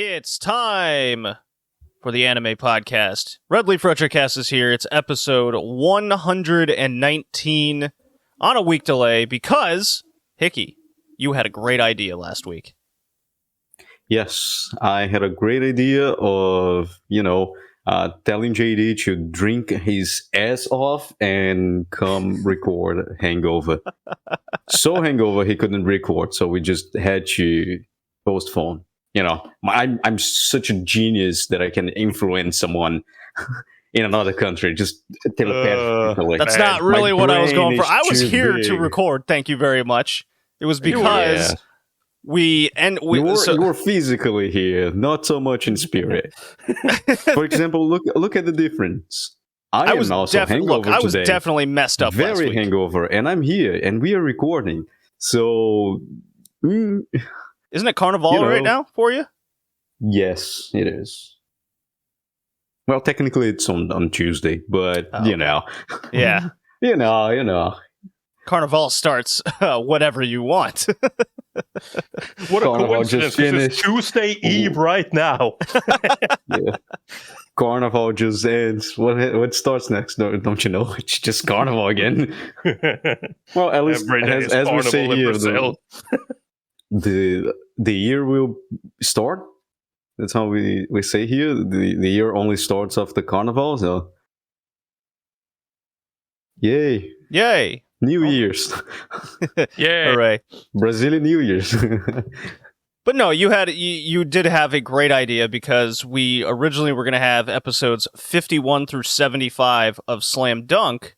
It's time for the anime podcast. Red Leaf Retrocast is here. It's episode 119 on a week delay because, Hickey, you had a great idea last week. Yes, I had a great idea of, telling JD to drink his ass off and come record Hangover. So hangover, he couldn't record, so we just had to postpone. I'm such a genius that I can influence someone in another country, just telepathically. That's not really what I was going for. I was here to record, thank you very much. It was because you were physically here, not so much in spirit. For example, look at the difference. I was also hangover I was today. Definitely messed up last week. Very hangover, and I'm here, and we are recording. So, isn't it Carnival right now for you? Yes, it is. Well, technically, it's on Tuesday, but yeah, you know. Carnival starts whatever you want. What a coincidence, because it's Tuesday Eve right now. Yeah. Carnival just ends. What starts next? Don't you know? It's just Carnival again. Well, at least as we say here, the year will start. That's how we say here. The year only starts after Carnival, so yay. New Year's. Yeah. Hooray. Brazilian New Year's. But no, you did have a great idea, because we originally were going to have episodes 51 through 75 of Slam Dunk.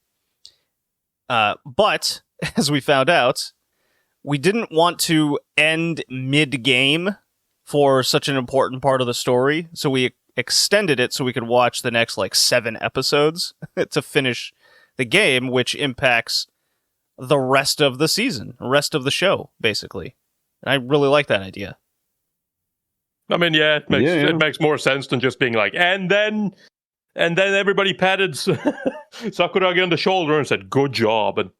But as we found out, we didn't want to end mid-game for such an important part of the story, so we extended it so we could watch the next 7 episodes to finish the game, which impacts the rest of the season, rest of the show, basically. And I really like that idea. I mean, it makes more sense than just being like, and then everybody patted Sakuragi on the shoulder and said, "Good job." And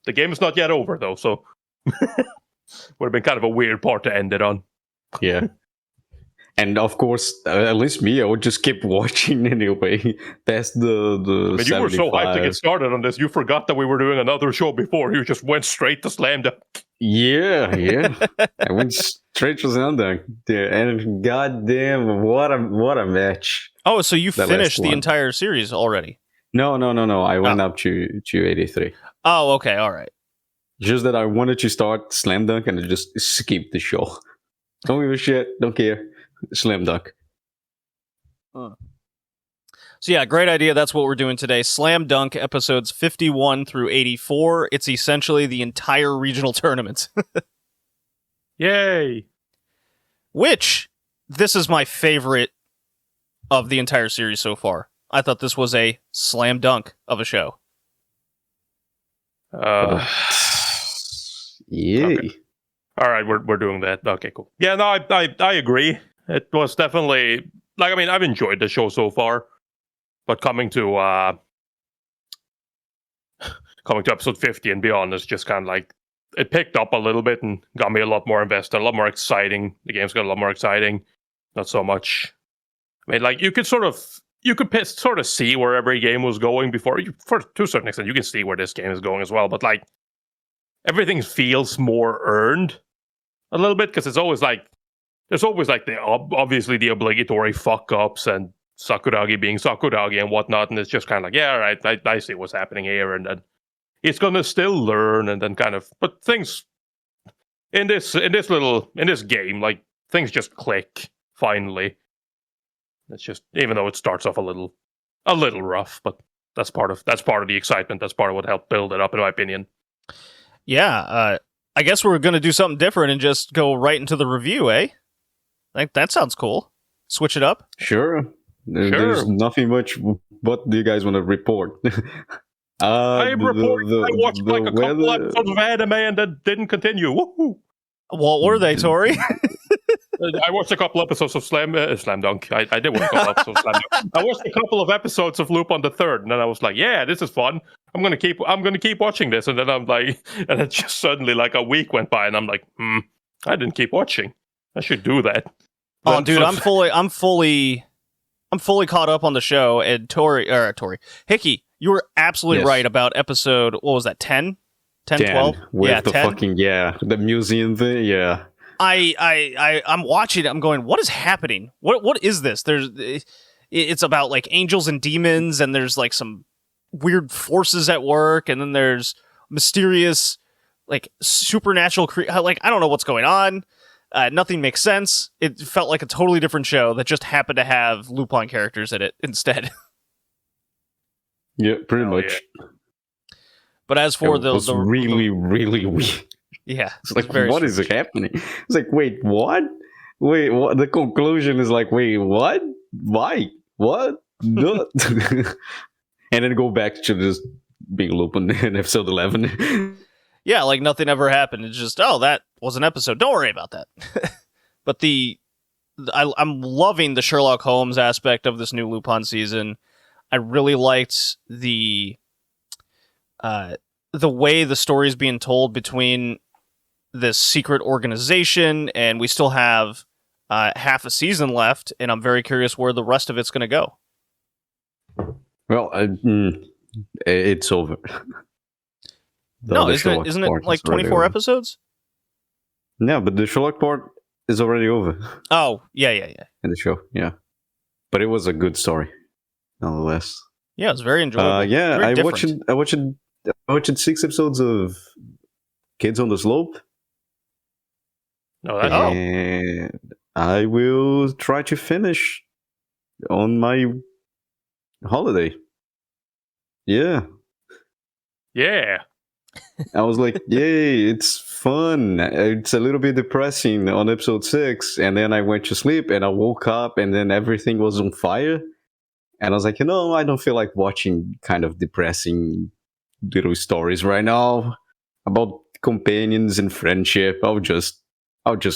the game is not yet over, though, so would have been kind of a weird part to end it on. Yeah. And of course, at least me, I would just keep watching anyway. That's the But you were so hyped to get started on this, you forgot that we were doing another show before. You just went straight to Slam Dunk. Yeah. I went straight to Slam Dunk. And goddamn, what a match. Oh, so you finished the entire series already? No. I went up to 83. Oh, okay, all right. Just that I wanted to start Slam Dunk and just skip the show. Don't give a shit. Don't care. Slam Dunk. So yeah, great idea. That's what we're doing today. Slam Dunk episodes 51 through 84. It's essentially the entire regional tournament. Yay! Which, this is my favorite of the entire series so far. I thought this was a slam dunk of a show. Yay. Okay. All right, we're doing that. Okay, cool. Yeah, no, I agree. It was definitely, I've enjoyed the show so far, but coming to episode 50 and beyond is just kind of it picked up a little bit and got me a lot more invested, a lot more exciting. The game's got a lot more exciting. Not so much. I mean, you could sort of see where every game was going before. To a certain extent, you can see where this game is going as well, but everything feels more earned a little bit, because it's always there's always obviously the obligatory fuck ups and Sakuragi being Sakuragi and whatnot, and it's just kind of all right, I see what's happening here, and then it's gonna still learn, and then but things in this game, things just click finally. It's just, even though it starts off a little rough, but that's part of the excitement. That's part of what helped build it up, in my opinion. Yeah, I guess we're going to do something different and just go right into the review, eh? That sounds cool. Switch it up? Sure. There's nothing much. What do you guys want to report? I watched a couple episodes of anime and that didn't continue. Woohoo! What were they, Tori? I watched a couple episodes of Slam Dunk. I did watch a couple episodes of Slam Dunk. I watched a couple of episodes of Loop on the Third, and then I was like, "Yeah, this is fun. I'm gonna keep watching this." And then I'm like, and then just suddenly like a week went by, and I'm like, I didn't keep watching. I should do that. Oh, dude, I'm fully caught up on the show. And Tori, Hickey, you were absolutely right about episode. What was that? 10, 12? With the 10? The museum thing. Yeah. I'm watching it. I'm going, what is happening? What is this? It's about like angels and demons, and there's like some weird forces at work, and then there's mysterious like supernatural like I don't know what's going on. Nothing makes sense. It felt like a totally different show that just happened to have Lupin characters in it instead. Yeah, pretty much. Yeah. But as for the really weird. Yeah, it's like, what is happening? It's like, wait, what? Wait, what? The conclusion is like, wait, what? Why? What? No. And then go back to just being Lupin in episode 11. Yeah, like nothing ever happened. It's just, that was an episode. Don't worry about that. But I'm loving the Sherlock Holmes aspect of this new Lupin season. I really liked the way the story is being told between this secret organization, and we still have half a season left, and I'm very curious where the rest of it's going to go. Well, it's over. No, isn't it like 24 episodes? No, but the Sherlock part is already over. Oh, yeah. In the show, yeah. But it was a good story, nonetheless. Yeah, it was very enjoyable. I watched 6 episodes of Kids on the Slope. And I will try to finish on my holiday. Yeah. I was like, yay, it's fun. It's a little bit depressing on episode 6. And then I went to sleep and I woke up and then everything was on fire. And I was like, I don't feel like watching kind of depressing little stories right now about companions and friendship. I'll just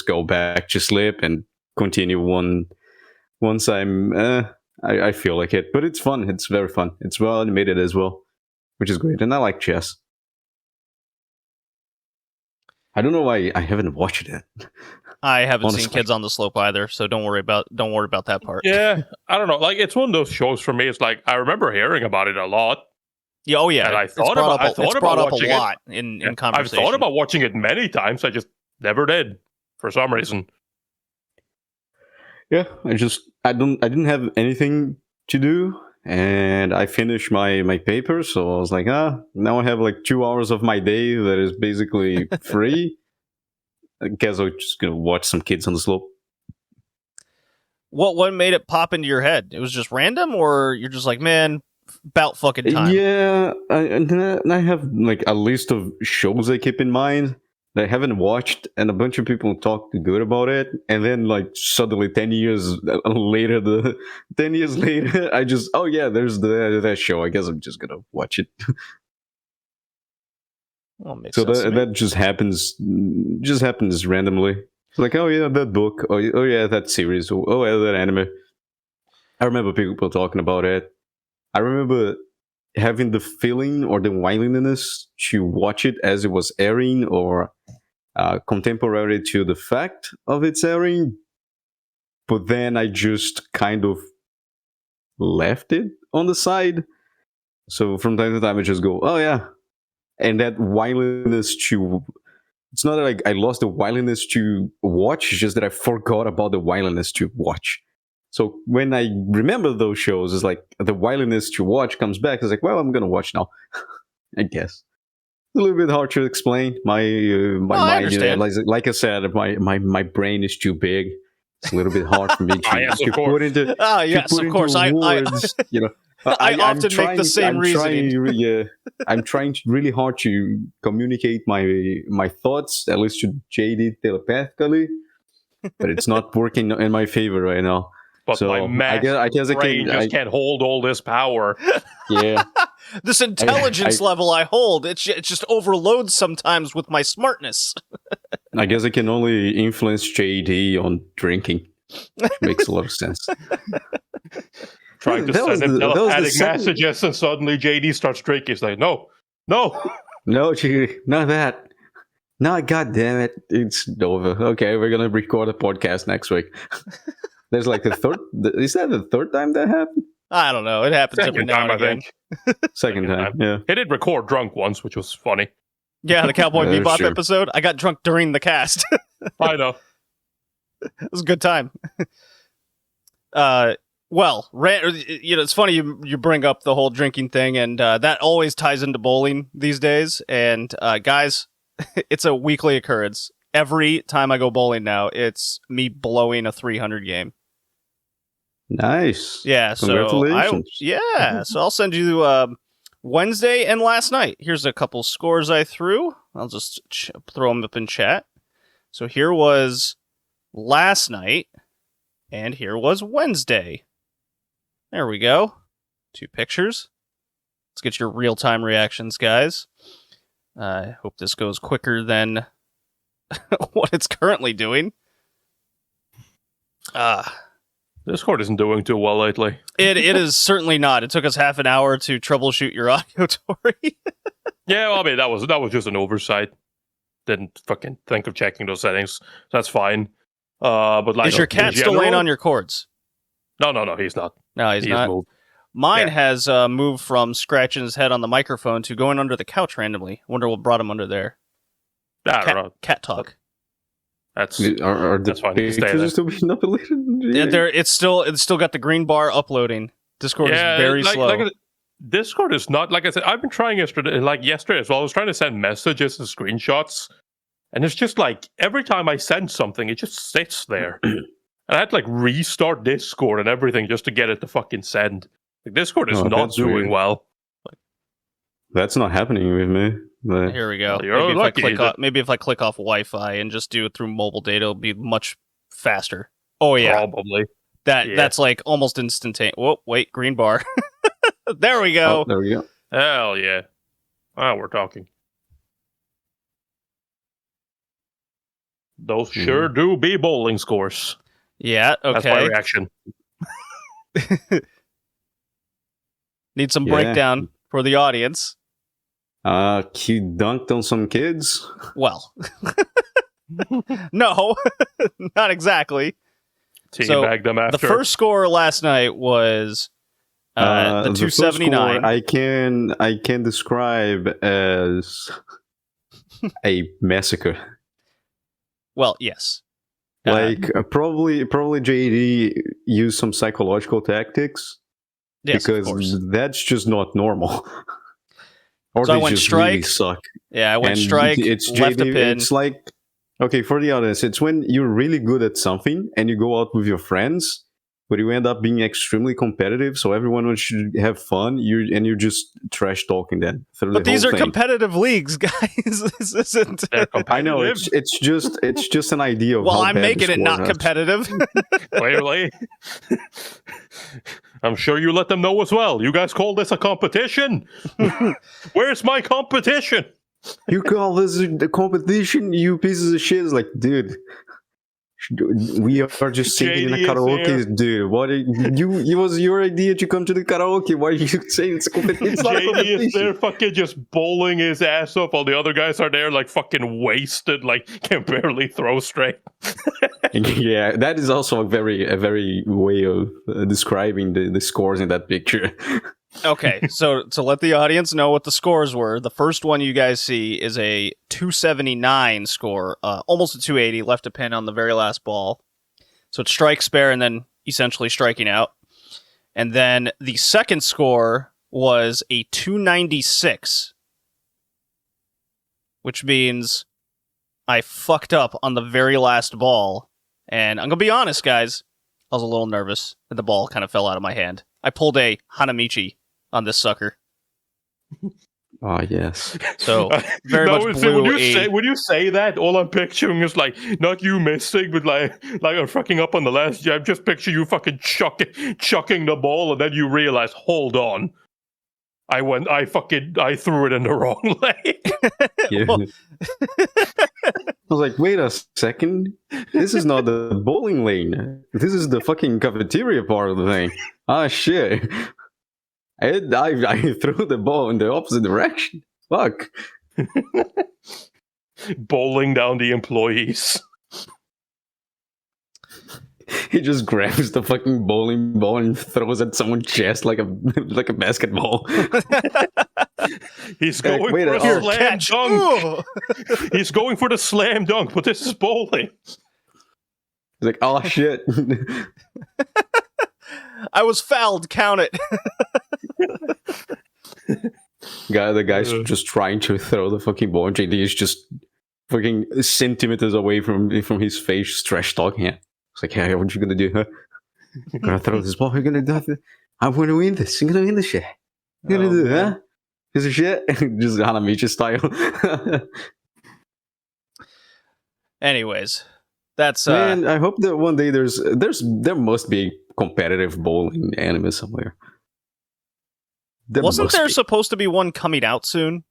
go back to sleep and continue once I feel like it. But it's fun. It's very fun. It's well animated as well, which is great. And I like chess. I don't know why I haven't watched it. I haven't seen Kids on the Slope either, so don't worry about that part. Yeah, I don't know. Like, it's one of those shows for me. It's like I remember hearing about it a lot. Yeah, oh yeah. And I thought about watching a lot in conversation. I've thought about watching it many times. I just never did for some reason. Yeah, I didn't have anything to do, and I finished my paper, so I was like, now I have like 2 hours of my day that is basically free. I guess I'm just gonna watch some Kids on the Slope. What made it pop into your head? It was just random, or you're just like, man, about fucking time? Yeah, I have like a list of shows I keep in mind that I haven't watched, and a bunch of people talk good about it, and then like suddenly 10 years later, I just, there's that show. I guess I'm just gonna watch it. Well, so that just happens randomly. It's like, that book, that series, that anime. I remember people talking about it. I remember having the feeling or the willingness to watch it as it was airing, or contemporary to the fact of its airing, but then I just kind of left it on the side. So from time to time I just go, and that willingness to, it's not like I lost the willingness to watch, it's just that I forgot about the willingness to watch. So when I remember those shows, it's like the willingness to watch comes back. It's like, well, I'm gonna watch now. I guess it's a little bit hard to explain. My mind, like I said, my brain is too big. It's a little bit hard for me to put into. Yes, of course. Words, I often make the same reasoning. I'm trying really hard to communicate my thoughts, at least to JD telepathically, but it's not working in my favor right now. But so my math I guess brain just can't hold all this power. Yeah, This intelligence level I hold, it just overloads sometimes with my smartness. I guess I can only influence JD on drinking. Which makes a lot of sense. Trying to send him telepathic messages, and suddenly JD starts drinking. He's like, no. No, JD, not that. No, god damn it. It's over. Okay, we're going to record a podcast next week. There's like the third... Is that the third time that happened? I don't know. It happens every now and again. Second time, yeah. He did record drunk once, which was funny. Yeah, the Cowboy Bebop episode. I got drunk during the cast. I know. It was a good time. Well, it's funny you bring up the whole drinking thing, and that always ties into bowling these days. And guys, it's a weekly occurrence. Every time I go bowling now, it's me blowing a 300 game. Nice. Yeah. Congratulations. So I'll send you Wednesday and last night. Here's a couple scores I threw. I'll just throw them up in chat. So here was last night, and here was Wednesday. There we go. 2 pictures. Let's get your real-time reactions, guys. I hope this goes quicker than what it's currently doing. Discord isn't doing too well lately. It is certainly not. It took us half an hour to troubleshoot your audio, Tori. Yeah, well, I mean, that was just an oversight. Didn't fucking think of checking those settings. That's fine. But like, is your cat still laying on your cords? No, he's not. No, he's not. Moved. Mine has moved from scratching his head on the microphone to going under the couch randomly. Wonder what brought him under there. I don't know. Cat talk. Are the that's fine. pictures still being uploaded? Yeah, it's still got the green bar uploading. Discord is very slow. Discord is not, like I said, I've been trying yesterday as well. I was trying to send messages and screenshots, and it's just like every time I send something, it just sits there. And I had to like restart Discord and everything just to get it to fucking send. Like, Discord is not doing weird. Well. That's not happening with me. But... Here we go. Well, maybe if I click off Wi-Fi and just do it through mobile data, it'll be much faster. Oh yeah, probably. That's like almost instantaneous. Whoa, wait, green bar. There we go. Oh, there we go. Hell yeah. Wow, we're talking. Those sure do be bowling scores. Yeah, okay. That's my reaction. Need some breakdown for the audience. He dunked on some kids? Well, no, not exactly. Teabag them after. The first score last night was the 279. I can describe as a massacre. Well, yes. Like probably JD used some psychological tactics. Yes, because that's just not normal. Or so they I went just strike. Really suck. Yeah, I went strike. It's left JD, a pin. It's like, okay, for the audience, it's when you're really good at something and you go out with your friends, but you end up being extremely competitive. So everyone should have fun. You're just trash talking then. But these are competitive leagues, guys. This isn't. I know it's just an idea of. Well, how I'm bad making it not competitive. Clearly. I'm sure you let them know as well. You guys call this a competition? Where's my competition? You call this the competition? You pieces of shit! It's like, dude, we are just singing in a karaoke, dude. What? It was your idea to come to the karaoke. Why are you saying it's a competition? JD is there, fucking just bowling his ass up, while the other guys are there, like fucking wasted, like can barely throw straight. Yeah, that is also a very way of describing the scores in that picture. Okay, so to let the audience know what the scores were, the first one you guys see is a 279 score, almost a 280, left a pin on the very last ball. So it's strike, spare, and then essentially striking out. And then the second score was a 296, which means I fucked up on the very last ball. And I'm going to be honest, guys, I was a little nervous, and the ball kind of fell out of my hand. I pulled a Hanamichi on this sucker. Oh, yes. So, very much blew when you say that, all I'm picturing is, like, not you missing, but, like I'm fucking up on the last jab. Just picture you fucking chucking the ball, and then you realize, hold on, I threw it in the wrong lane. Yeah. Well- I was like, wait a second. This is not the bowling lane. This is the fucking cafeteria part of the thing. Ah, shit. I threw the ball in the opposite direction. Fuck. Bowling down the employees. He just grabs the fucking bowling ball and throws at someone's chest like a basketball. He's Like, going wait for a- a Here, slam Catch. dunk. Ooh. He's going for the slam dunk, but this is bowling. He's like, oh shit. I was fouled. Count it. The guy's just trying to throw the fucking ball, and JD is just fucking centimeters away from his face, trash talking him. It's like, hey, what you gonna do, huh? You're gonna throw this ball? You're gonna do it? I'm gonna win this. You're gonna win this shit. You're gonna do it, huh? Piece of shit. Just Hanamichi style. Anyways, that's Man, I hope that one day there must be competitive bowling anime somewhere. wasn't must there be. supposed to be one coming out soon,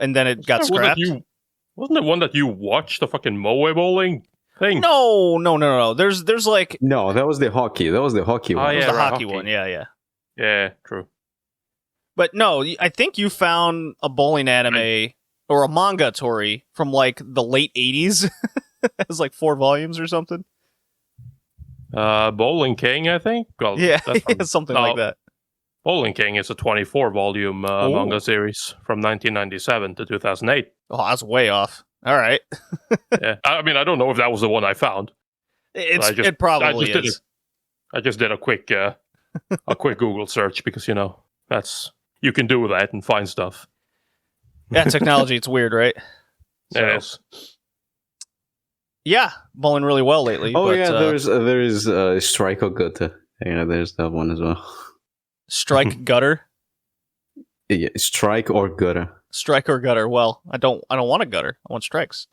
and then it got Wasn't there one scrapped? Wasn't it one that you watched, the fucking Moe bowling thing? No. There's like No, that was the hockey. That was the hockey one. Oh, it was yeah, the right, hockey hockey. one. Yeah. Yeah, true. But no, I think you found a bowling anime or a manga, Tori, from like the late 80s. It was like 4 volumes or something. Bowling King, I think. Well, Yeah, that's from- something no, like that. Bowling King is a 24-volume manga series from 1997 to 2008. Oh, that's way off. All right. Yeah, I mean, I don't know if that was the one I found. It probably did is. I just did a quick Google search because that's you can do that and find stuff. Yeah, technology, it's weird, right? So, Yes. yeah, bowling really well lately. Oh but, yeah, there is Strike or Gutter. Yeah, there's that one as well. strike gutter. Yeah, Strike or Gutter. Strike or gutter. Well, I don't want a gutter. I want strikes.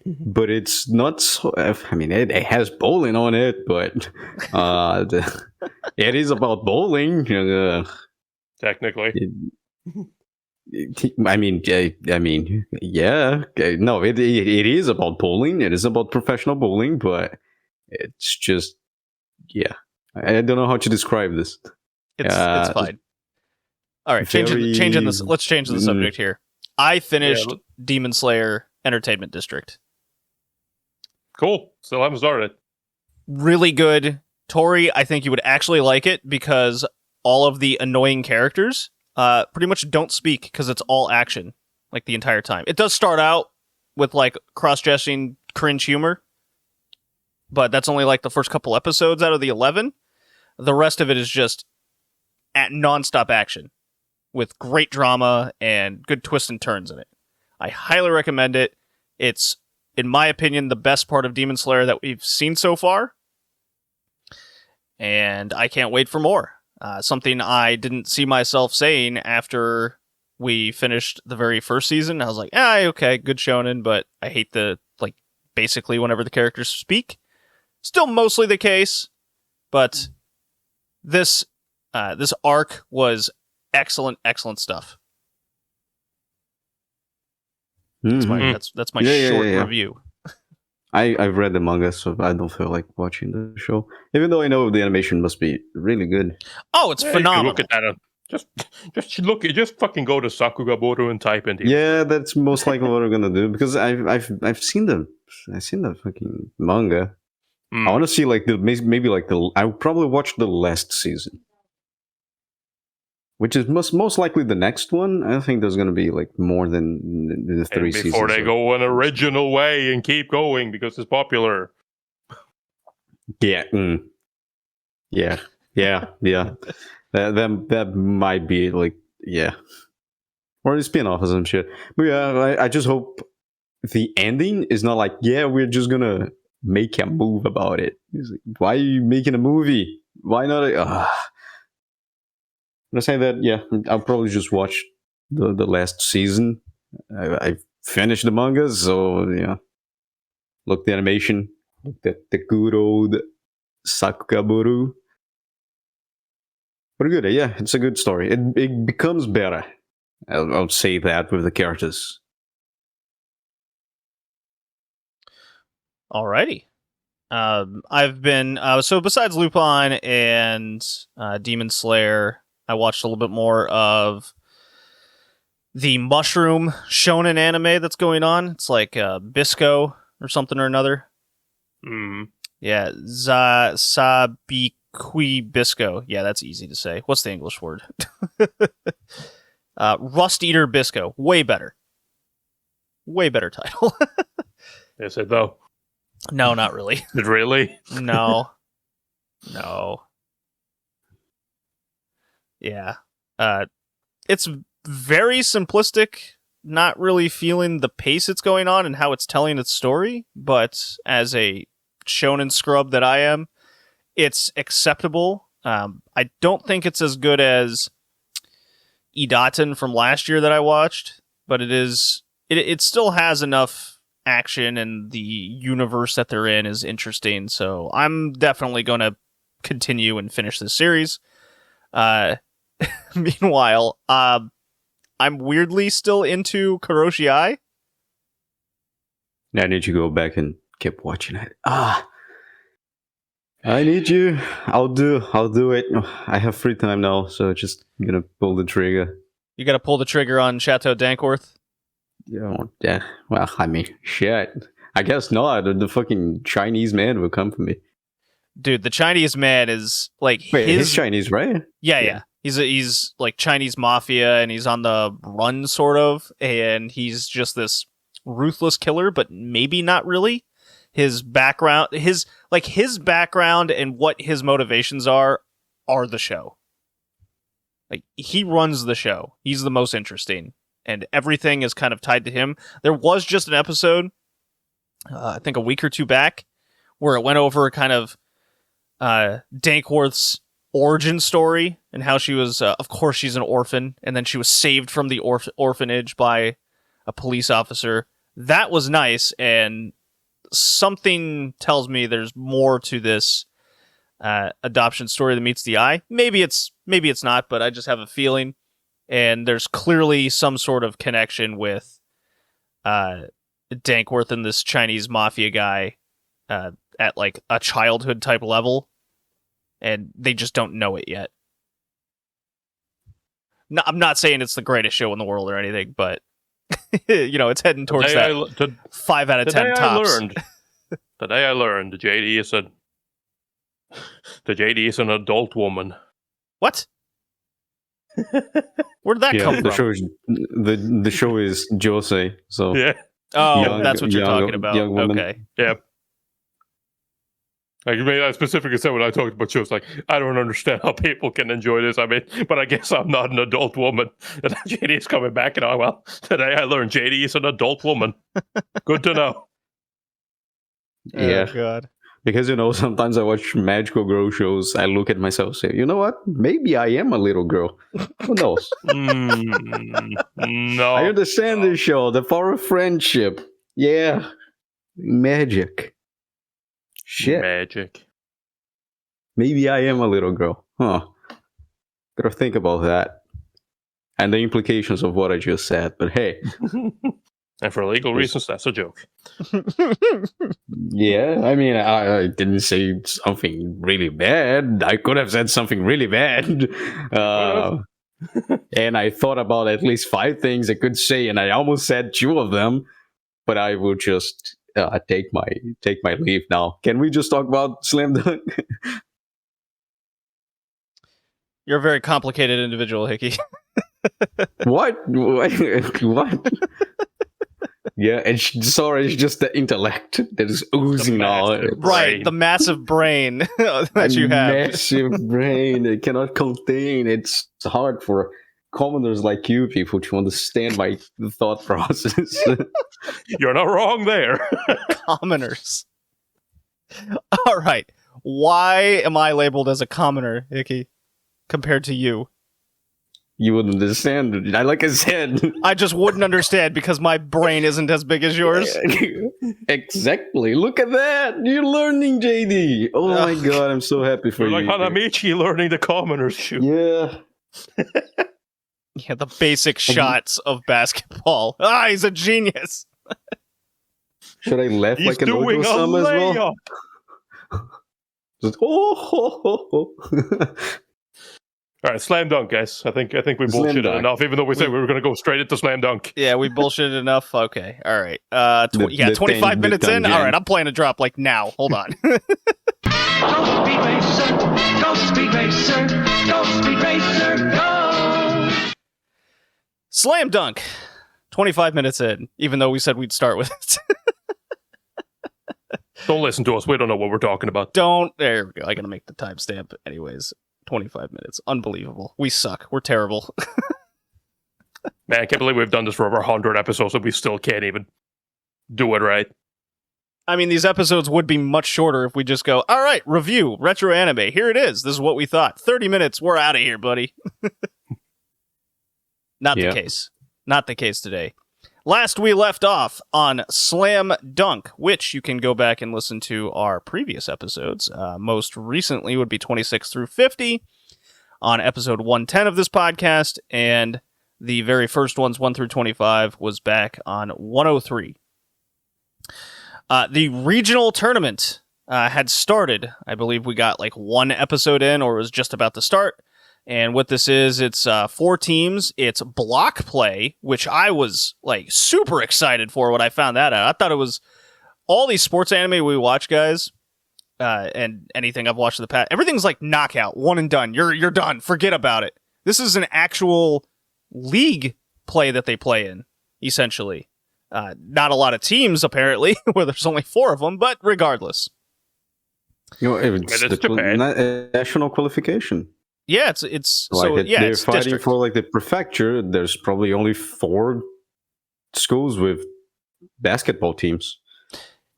But it's not so. I mean, it has bowling on it, but it is about bowling. Technically. I mean, yeah. No, it is about bowling. It is about professional bowling, but it's just, yeah. I don't know how to describe this. It's fine. All right, changing this. Let's change the subject here. I finished Demon Slayer Entertainment District. Cool. Still haven't started. Really good. Tori, I think you would actually like it because all of the annoying characters pretty much don't speak because it's all action like the entire time. It does start out with like cross-dressing cringe humor, but that's only like the first couple episodes out of the 11. The rest of it is just at non-stop action with great drama and good twists and turns in it. I highly recommend it. It's, in my opinion, the best part of Demon Slayer that we've seen so far. And I can't wait for more. Something I didn't see myself saying after we finished the very first season. I was like, okay, good shonen, but I hate basically whenever the characters speak. Still mostly the case, but this arc was excellent stuff. That's my short review. I've read the manga, so I don't feel like watching the show. Even though I know the animation must be really good. Oh, it's phenomenal. Look at that. Just fucking go to Sakugaboru and type in. Yeah, that's most likely what I'm gonna do because I've seen the fucking manga. I want to see I'll probably watch the last season, which is most likely the next one. I think there's gonna be like more than the 3 seasons. Before they go an original way and keep going because it's popular. Yeah. Yeah. That might be like, yeah. Or a spin-off or some shit. But yeah, I just hope the ending is not like, yeah, we're just gonna make a move about it. It's like, why are you making a movie? Why not? I'm gonna say that, yeah, I'll probably just watch the last season. I finished the manga, so yeah. Look the animation. Look at the good old Sakugaboru. Pretty good. Yeah, it's a good story. It becomes better. I'll say that with the characters. Alrighty. I've been so besides Lupin and Demon Slayer, I watched a little bit more of the mushroom shonen anime that's going on. It's like Bisco or something or another. Yeah, Sabikui Bisco. Yeah, that's easy to say. What's the English word? Rust Eater Bisco. Way better. Way better title. Is it though? No, not really. Really? No. No. Yeah. It's very simplistic, not really feeling the pace it's going on and how it's telling its story, but as a shonen scrub that I am, it's acceptable. I don't think it's as good as Idaten from last year that I watched, but it still has enough action, and the universe that they're in is interesting, so I'm definitely going to continue and finish this series. Meanwhile, I'm weirdly still into Kuroshi Ai. I need to go back and keep watching it. I need you. I'll do it. I have free time now, so just gonna pull the trigger. You got to pull the trigger on Chateau Dankworth. Yeah. Well, I mean, shit. I guess not. The fucking Chinese man will come for me. Dude, the Chinese man is like he's Chinese, right? Yeah. He's like Chinese mafia, and he's on the run, sort of, and he's just this ruthless killer, but maybe not really. His background and what his motivations are the show. Like, he runs the show. He's the most interesting, and everything is kind of tied to him. There was just an episode, I think a week or two back, where it went over kind of Dankworth's origin story and how she was, of course, she's an orphan, and then she was saved from the orphanage by a police officer. That was nice, and something tells me there's more to this adoption story that meets the eye. Maybe it's not, but I just have a feeling. And there's clearly some sort of connection with Dankworth and this Chinese mafia guy at like a childhood type level, and they just don't know it yet. No, I'm not saying it's the greatest show in the world or anything, but it's heading towards that 5 out of 10 tops. The day I learned the JD is an adult woman. What? Where'd that come from? The show is joshi, so yeah. Oh, that's what you're talking about. Okay. Yeah. Like, I specifically said when I talked about shows, like, I don't understand how people can enjoy this. I mean, but I guess I'm not an adult woman. And JD is coming back, and well, today I learned JD is an adult woman. Good to know. Yeah. Oh, God. Because, sometimes I watch magical girl shows, I look at myself and say, you know what? Maybe I am a little girl. Who knows? No. I understand this show. The power of friendship. Yeah. Magic. Shit. Magic. Maybe I am a little girl. Huh. Gotta think about that. And the implications of what I just said. But hey. And for legal reasons, that's a joke. Yeah, I mean, I didn't say something really bad. I could have said something really bad. And I thought about at least 5 things I could say, and I almost said 2 of them. But I will just take my leave now. Can we just talk about Slam Dunk? You're a very complicated individual, Hickey. What? Yeah, and it's just the intellect that is oozing out. Right, the massive brain that you have. Massive brain it cannot contain. It's hard for commoners like you people to understand my thought process. You're not wrong there. Commoners. All right. Why am I labeled as a commoner, Hickey, compared to you? You wouldn't understand. Like I said. I just wouldn't understand because my brain isn't as big as yours. Exactly. Look at that. You're learning, JD. Oh my god, I'm so happy for You're you. like Hanamichi learning the commoners shoot. Yeah. Yeah, the basic shots of basketball. He's a genius. Should I laugh He's like an doing a Ojo-sama as well? layup. Just, oh. All right, slam dunk, guys. I think we Slam bullshitted dunk. enough, even though we said we were going to go straight into slam dunk. Yeah, we bullshitted enough. Okay, all right. The 25 minutes in. tangent. All right, I'm playing a drop like now. Hold on. Go Speed Racer, go Speed Racer, go Speed Racer, go! Slam dunk. 25 minutes in, even though we said we'd start with it. Don't listen to us. We don't know what we're talking about. There we go. I gotta make the timestamp anyways. 25 minutes. Unbelievable. We suck. We're terrible. Man, I can't believe we've done this for over 100 episodes and we still can't even do it right. I mean, these episodes would be much shorter if we just go, all right, review, retro anime. Here it is. This is what we thought. 30 minutes. We're out of here, buddy. Not the case. Not the case today. Last we left off on Slam Dunk, which you can go back and listen to our previous episodes. Most recently would be 26 through 50 on episode 110 of this podcast, and the very first ones, 1 through 25, was back on 103. The regional tournament had started. I believe we got like one episode in, or was just about to start. And what this is, it's 4 teams. It's block play, which I was like super excited for when I found that out. I thought it was all these sports anime we watch, guys, and anything I've watched in the past. Everything's like knockout, one and done. You're done. Forget about it. This is an actual league play that they play in, essentially. Not a lot of teams, apparently, where there's only 4 of them, but regardless. You know, it's the national qualification. Yeah, it's like so yeah, they're it's fighting district. for like the prefecture. There's probably only 4 schools with basketball teams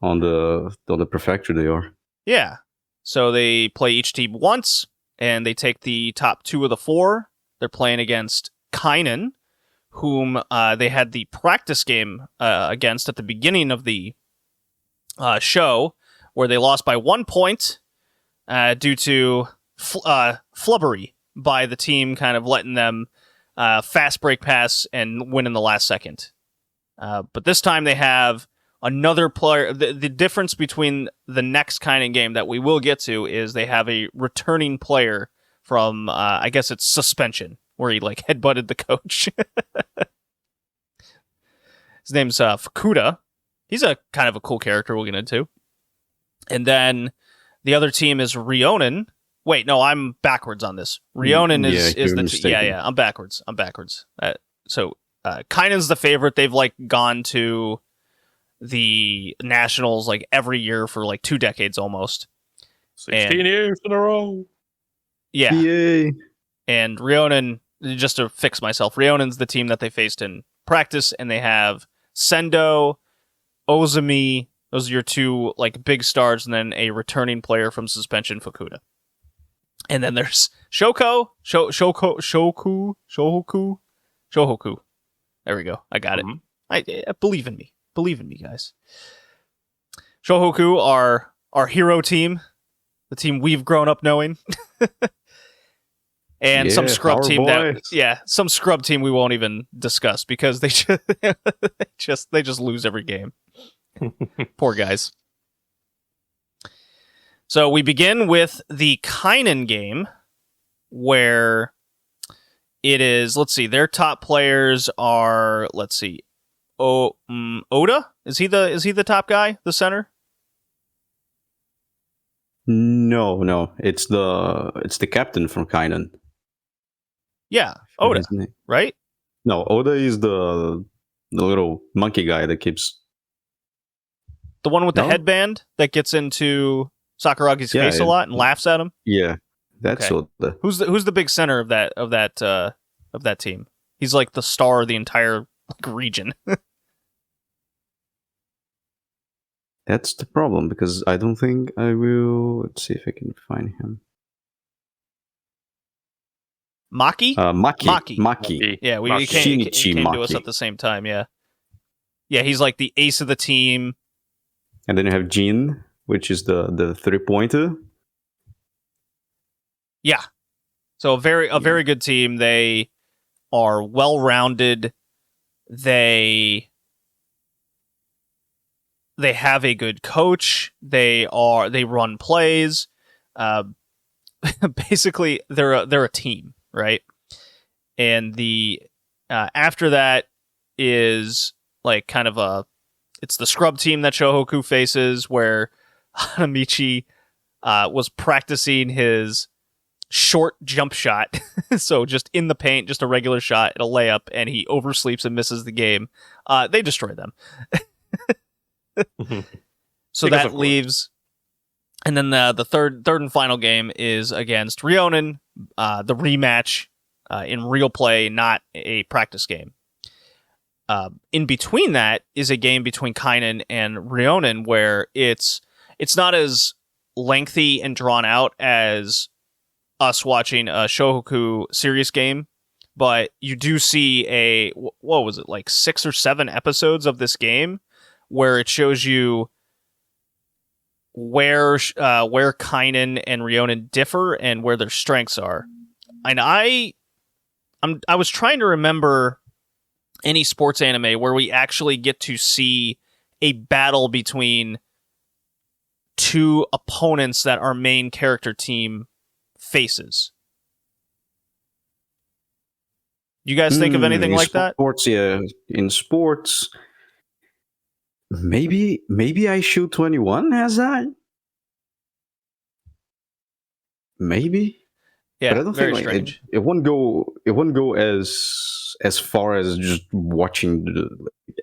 on the prefecture. They are. Yeah, so they play each team once, and they take the top 2 of the 4. They're playing against Kynan, whom they had the practice game against at the beginning of the show, where they lost by 1 point due to flubbery by the team, kind of letting them fast break pass and win in the last second. But this time they have another player. The difference between the next kind of game that we will get to is they have a returning player from, I guess it's suspension, where he like headbutted the coach. His name's Fukuda. He's a kind of a cool character we'll get into. And then the other team is Rionen. Wait, no, I'm backwards on this. Rionen is the team. Yeah, I'm backwards. So Kainen's the favorite. They've like gone to the nationals like every year for like 2 decades almost. 16 years in a row. Yeah. Yay. And Rionen, just to fix myself, Rionen's the team that they faced in practice, and they have Sendo, Ozumi. Those are your 2 like big stars, and then a returning player from suspension, Fukuda. And then there's Shohoku. There we go. I got it. I believe in me. Believe in me, guys. Shohoku are our hero team, the team we've grown up knowing. And some scrub team some scrub team we won't even discuss because they just lose every game. Poor guys. So we begin with the Kynan game, where it is, let's see, their top players are, let's see, Oda? Is he the top guy, the center? No, it's the captain from Kynan. Yeah, Oda, right? No, Oda is the little monkey guy that keeps... The one with the headband that gets into Sakuragi's face a lot and laughs at him? Yeah, that's Oda. Who's the big center of that team? He's like the star of the entire region. That's the problem, because I don't think I will... Let's see if I can find him. Maki? Maki. Maki. Yeah, it Shinichi came to us Maki. at the same time, yeah. Yeah, he's like the ace of the team. And then you have Jin, which is the 3-pointer. Yeah. So a very good team. They are well-rounded. They have a good coach. They run plays. Basically, they're a team, right? And the after that is like kind of it's the scrub team that Shohoku faces, where Hanamichi was practicing his short jump shot. So just in the paint, just a regular shot, a layup, and he oversleeps and misses the game. They destroy them. So Because that of leaves, and then the third and final game is against Ryonen, the rematch in real play, not a practice game. In between that is a game between Kainen and Ryonen, where it's not as lengthy and drawn out as us watching a Shohoku series game, but you do see what was it, like 6 or 7 episodes of this game where it shows you where Kainen and Ryonen differ and where their strengths are. And I was trying to remember any sports anime where we actually get to see a battle between two opponents that our main character team faces. You guys think of anything like that? Sports, yeah. In sports, maybe I Shoot 21 has that. Maybe. Yeah, But I don't very think strange. it wouldn't go as far as just watching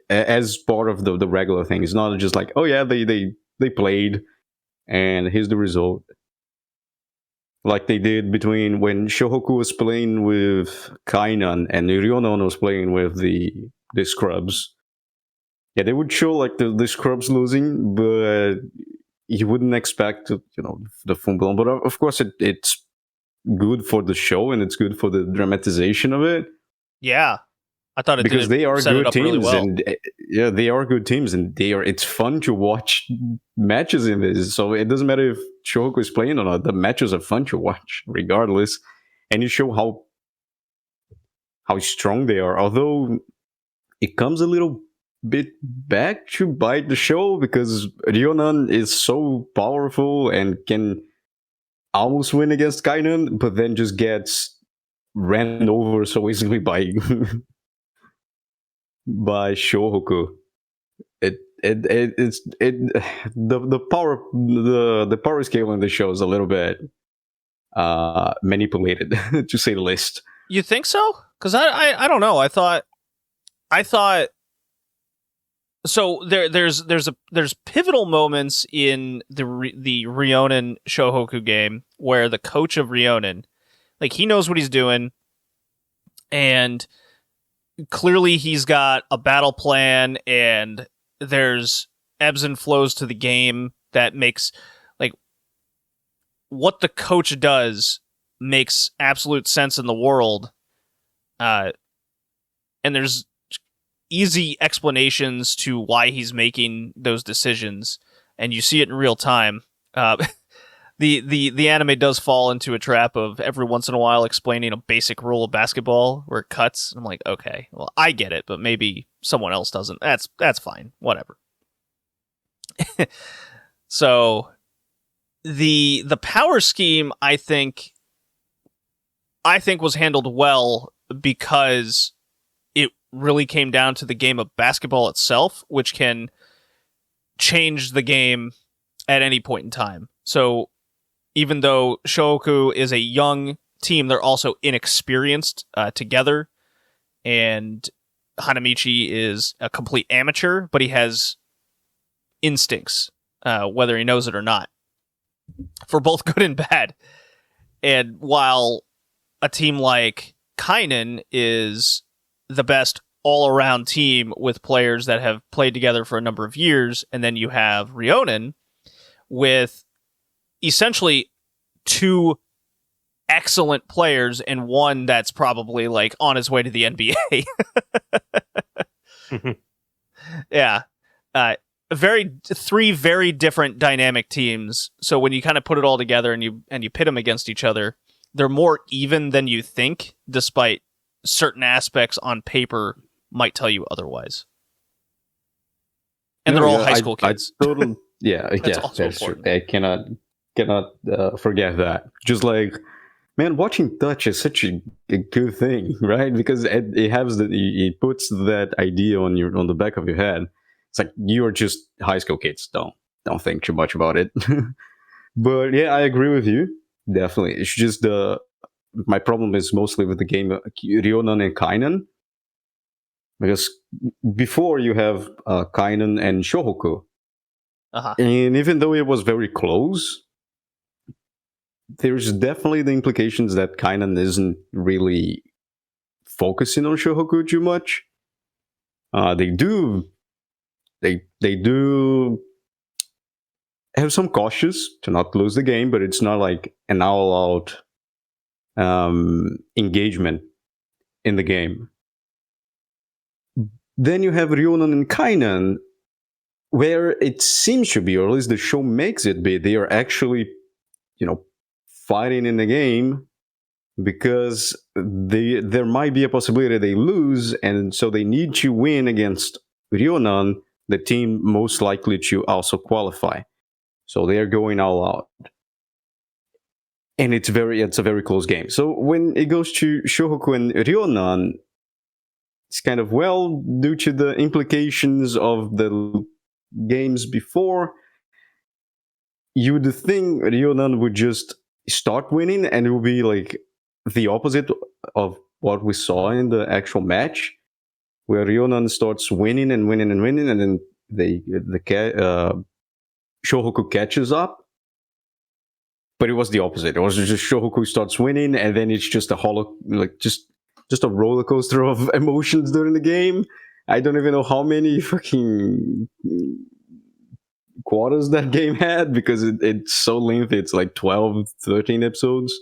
as part of the regular thing. It's not just like, oh yeah, they played and here's the result. Like they did between when Shohoku was playing with Kainan and Ryonen was playing with the Scrubs. Yeah, they would show like the Scrubs losing, but you wouldn't expect the full blown. But of course, it's good for the show and it's good for the dramatization of it. Yeah, I thought it because did they are set it good up teams, really well. and yeah, they are good teams, and it's fun to watch matches in this. So it doesn't matter if Shohoku is playing or not; the matches are fun to watch, regardless. And you show how strong they are. Although it comes a little bit back to bite the show because Ryonen is so powerful and can almost win against Kainan, but then just gets ran over so easily by by Shohoku. The power scale in the show is a little bit manipulated to say the least. You think so? Because I don't know. I thought so. There's pivotal moments in the Ryonen Shohoku game where the coach of Ryonen, like, he knows what he's doing, and clearly he's got a battle plan, and there's ebbs and flows to the game that makes, like, what the coach does makes absolute sense in the world. And there's easy explanations to why he's making those decisions, and you see it in real time. The anime does fall into a trap of every once in a while explaining a basic rule of basketball where it cuts. I'm like, okay, well, I get it, but maybe someone else doesn't. That's fine. Whatever. So the power scheme, I think was handled well because it really came down to the game of basketball itself, which can change the game at any point in time. So even though Shohoku is a young team, they're also inexperienced together, and Hanamichi is a complete amateur, but he has instincts, whether he knows it or not, for both good and bad. And while a team like Kainen is the best all-around team with players that have played together for a number of years, and then you have Ryonen with essentially two excellent players and one that's probably like on his way to the NBA. Yeah. Three very different dynamic teams. So when you kind of put it all together and you pit them against each other, they're more even than you think, despite certain aspects on paper might tell you otherwise. And they're all high school kids. That's true. I cannot forget that. Just like, man, watching Touch is such a good thing, right? Because it puts that idea on the back of your head. It's like you're just high school kids. Don't think too much about it. But yeah, I agree with you. Definitely, it's just my problem is mostly with the game Ryonan and Kainen, because before you have Kainen and Shohoku, and even though it was very close, there's definitely the implications that Kainen isn't really focusing on Shohoku too much. They do have some cautious to not lose the game, but it's not like an all-out engagement in the game. Then you have Ryonan and Kainen, where it seems to be, or at least the show makes it be, they are actually, fighting in the game because there might be a possibility they lose, and so they need to win against Ryonan, the team most likely to also qualify. So they are going all out. And it's a very close game. So when it goes to Shohoku and Ryonan, it's kind of, well, due to the implications of the games before, you would think Ryonan would just start winning, and it would be like the opposite of what we saw in the actual match, where Ryonan starts winning and winning and winning, and then Shohoku catches up. But it was the opposite. It was just Shohoku starts winning, and then it's just just a roller coaster of emotions during the game. I don't even know how many fucking quarters that game had, because it's so lengthy. It's like 12, 13 episodes.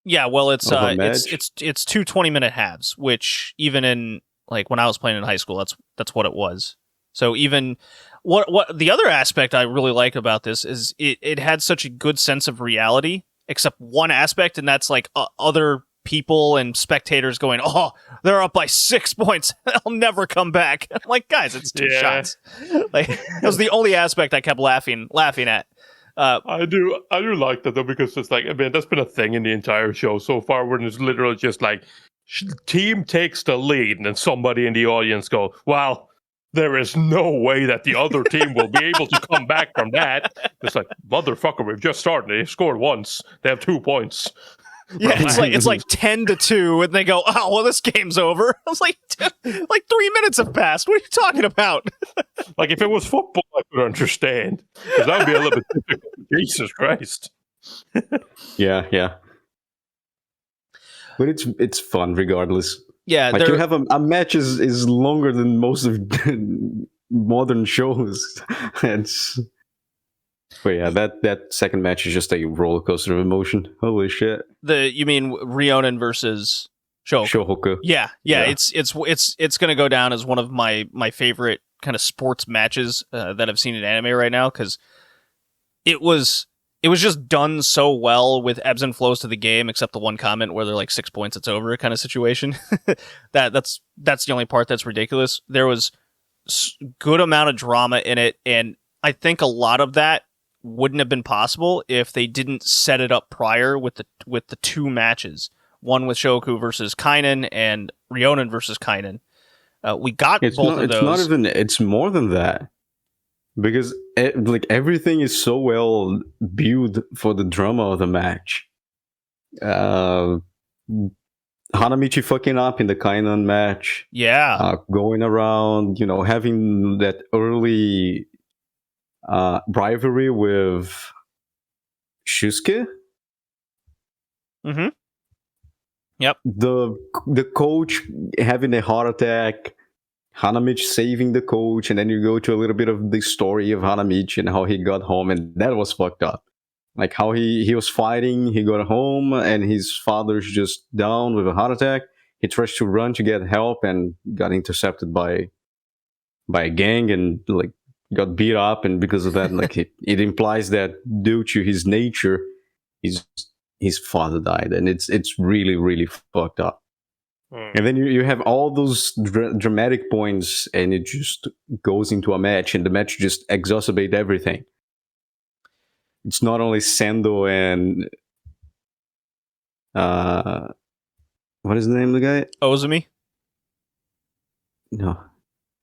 Yeah, well, it's 2 20-minute halves, which even in like when I was playing in high school, that's what it was. So even what the other aspect I really like about this is it had such a good sense of reality, except one aspect, and that's like other people and spectators going, "Oh, they're up by 6 points. They'll never come back." I'm like, guys, it's two shots. Like, that was the only aspect I kept laughing at. I do like that though, because it's like, I mean, that's been a thing in the entire show so far, where it's literally just like team takes the lead, and then somebody in the audience go, "Well, there is no way that the other team will be able to come back from that." It's like, motherfucker, we've just started. They scored once. They have 2 points. Yeah, it's like 10-2, and they go, "Oh, well, this game's over." I was like, 3 minutes have passed. What are you talking about? Like, if it was football, I could understand, because that would be a little bit difficult. Jesus Christ. Yeah. But it's fun regardless. Yeah, like, you have a match is longer than most of modern shows. But yeah, that second match is just a roller coaster of emotion. Holy shit! You mean Ryonan versus Shohoku? Yeah. It's going to go down as one of my favorite kind of sports matches that I've seen in anime right now, because it was just done so well with ebbs and flows to the game, except the one comment where they're like 6 points, it's over kind of situation. That's the only part that's ridiculous. There was good amount of drama in it, and I think a lot of that wouldn't have been possible if they didn't set it up prior with the two matches, one with Shohoku versus Kainen and Ryonan versus Kainen. We got both of those. It's more than that. Because everything is so well built for the drama of the match. Hanamichi fucking up in the Kainen match. Yeah. Going around, having that early rivalry with Shusuke. Mm-hmm. Yep. The coach having a heart attack. Hanamichi saving the coach, and then you go to a little bit of the story of Hanamichi and how he got home, and that was fucked up. Like how he was fighting, he got home, and his father's just down with a heart attack. He tries to run to get help and got intercepted by a gang and like got beat up. And because of that, like it implies that due to his nature, his father died, and it's really really fucked up. And then you have all those dramatic points, and it just goes into a match, and the match just exacerbates everything. It's not only Sendo and what is the name of the guy? Ozumi? No,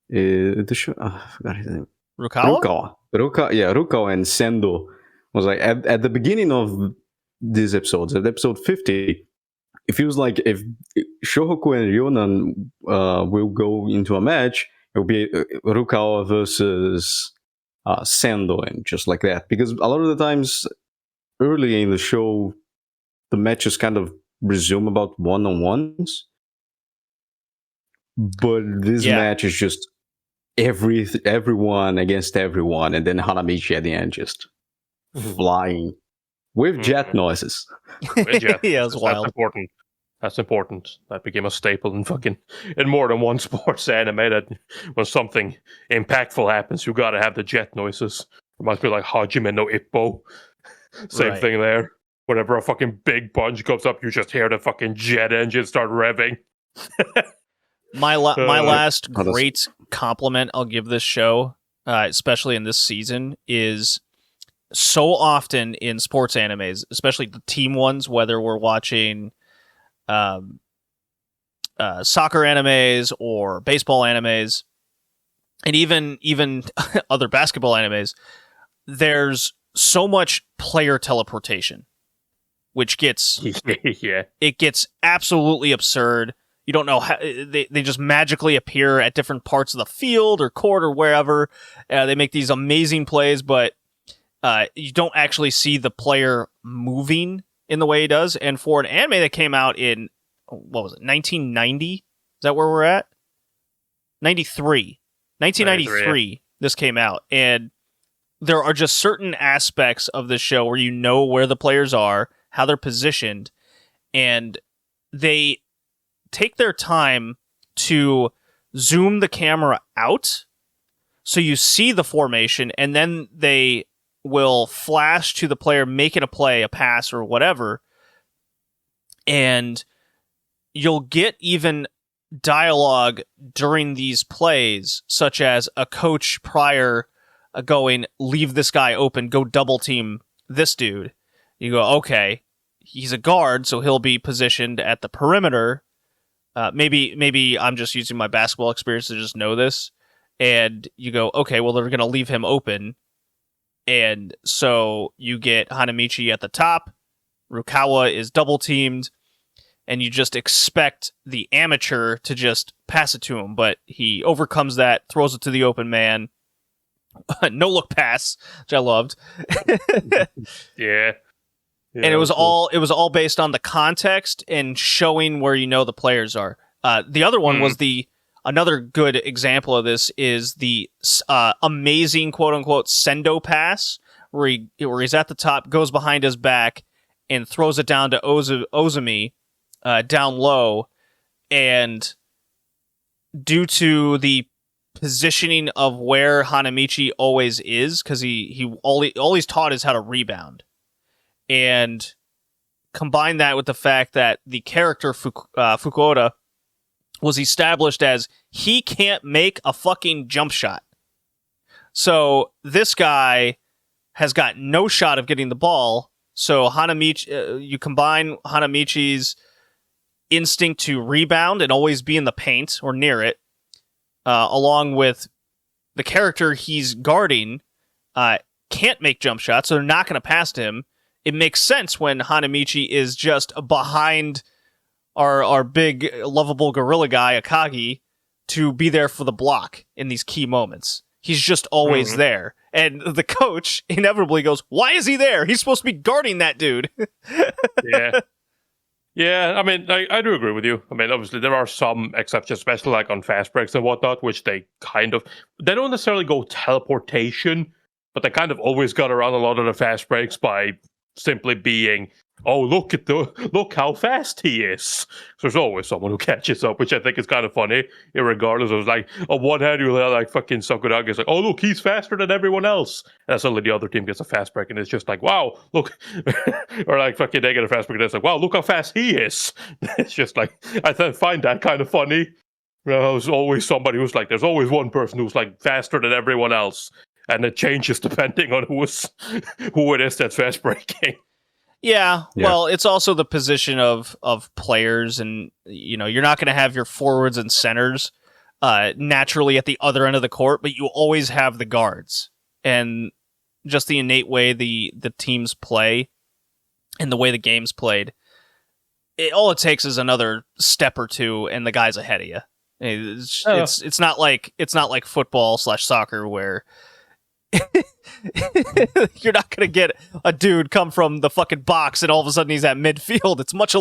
the show. I forgot his name. Rukawa? Rukawa and Sendo was like at the beginning of these episodes, at episode 50. It feels like if Shohoku and Ryonan will go into a match, it will be Rukawa versus Sendo, and just like that. Because a lot of the times, early in the show, the matches kind of resume about one-on-ones. But this match is just everyone against everyone, and then Hanamichi at the end just flying. With jet noises. With jet Yeah, it was wild. That's important. That became a staple in more than one sports anime. That when something impactful happens, you gotta have the jet noises. Reminds me like Hajime no Ippo. Same thing there. Whenever a fucking big punch comes up, you just hear the fucking jet engine start revving. My last great compliment I'll give this show, especially in this season, is so often in sports animes, especially the team ones, whether we're watching soccer animes or baseball animes, and even other basketball animes, there's so much player teleportation, which gets it gets absolutely absurd. You don't know how they just magically appear at different parts of the field or court or wherever. They make these amazing plays, but you don't actually see the player moving in the way he does. And for an anime that came out in, what was it, 1990? Is that where we're at? 1993, yeah. This came out. And there are just certain aspects of the show where you know where the players are, how they're positioned, and they take their time to zoom the camera out so you see the formation, and then they will flash to the player making a play, a pass, or whatever, and you'll get even dialogue during these plays, such as a coach prior going, leave this guy open, go double team this dude. You go, okay, he's a guard, so he'll be positioned at the perimeter. Maybe I'm just using my basketball experience to just know this. And you go, okay, well, they're going to leave him open. And so you get Hanamichi at the top. Rukawa is double teamed. And you just expect the amateur to just pass it to him. But he overcomes that, throws it to the open man. No look pass, which I loved. Yeah. And it was all based on the context and showing where you know the players are. The other one was another good example of this is the amazing quote unquote sendo pass where he's at the top, goes behind his back, and throws it down to Ozumi down low, and due to the positioning of where Hanamichi always is, because he all he's taught is how to rebound. And combine that with the fact that the character Fukuoka was established as he can't make a fucking jump shot. So this guy has got no shot of getting the ball. So Hanamichi, you combine Hanamichi's instinct to rebound and always be in the paint or near it, along with the character he's guarding can't make jump shots, so they're not going to pass to him. It makes sense when Hanamichi is just behind our big, lovable gorilla guy, Akagi, to be there for the block in these key moments. He's just always there. And the coach inevitably goes, why is he there? He's supposed to be guarding that dude. Yeah. Yeah, I mean, I do agree with you. I mean, obviously, there are some exceptions, especially like on fast breaks and whatnot, which they don't necessarily go teleportation, but they kind of always got around a lot of the fast breaks by simply being, oh, look how fast he is. There's always someone who catches up, which I think is kind of funny. Regardless of like, on one hand, you like fucking Sakuragi is like, oh look, he's faster than everyone else, and suddenly the other team gets a fast break, and it's just like, wow, look, or like fucking they get a fast break, and it's like, wow, look how fast he is. It's just like find that kind of funny. There's always somebody who's like, there's always one person who's like faster than everyone else, and it changes depending on who it is that's fast breaking. Yeah, well, it's also the position of players, and you're not going to have your forwards and centers naturally at the other end of the court, but you always have the guards, and just the innate way the teams play and the way the game's played. All it takes is another step or two, and the guy's ahead of you. It's not like football/soccer where you're not going to get a dude come from the fucking box and all of a sudden he's at midfield. It's much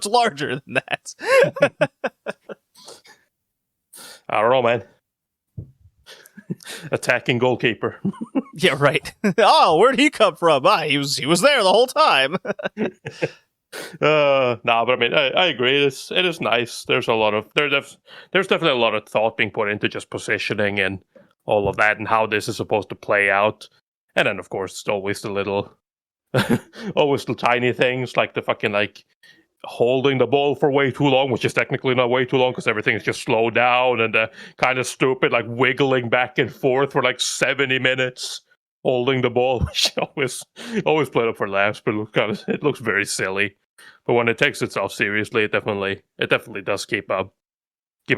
larger than that. I don't know, man. Attacking goalkeeper. Yeah, right. Oh, where'd he come from? He was there the whole time. But I mean, I agree. It is nice. There's definitely a lot of thought being put into just positioning and all of that, and how this is supposed to play out. And then, of course, always the tiny things like the fucking like holding the ball for way too long, which is technically not way too long because everything is just slowed down, and kind of stupid like wiggling back and forth for like 70 minutes. Holding the ball, which always played up for laughs, but it looks very silly. But when it takes itself seriously, it definitely does keep a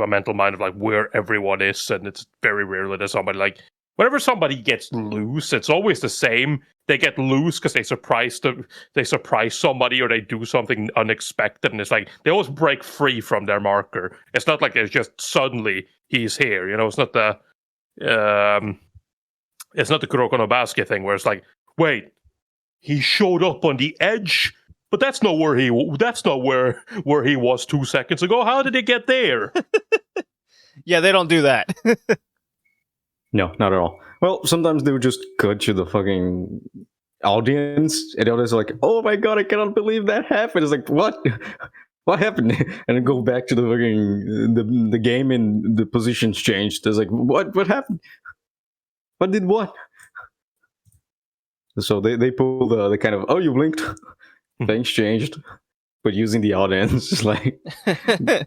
mental mind of like where everyone is, and it's very rarely that somebody like whenever somebody gets loose, it's always the same. They get loose because they surprise somebody, or they do something unexpected, and it's like they always break free from their marker. It's not like it's just suddenly he's here. It's not the Kuroko no Basket thing where it's like, wait, he showed up on the edge, but that's not where he was 2 seconds ago. How did he get there? Yeah, they don't do that. No, not at all. Well, sometimes they would just cut to the fucking audience, and the audience are like, "Oh my god, I cannot believe that happened." It's like, what? What happened? And then go back to the fucking the game, and the positions changed. It's like, what happened? What did what? So they pull the kind of, oh, you blinked, things changed, but using the audience, like. I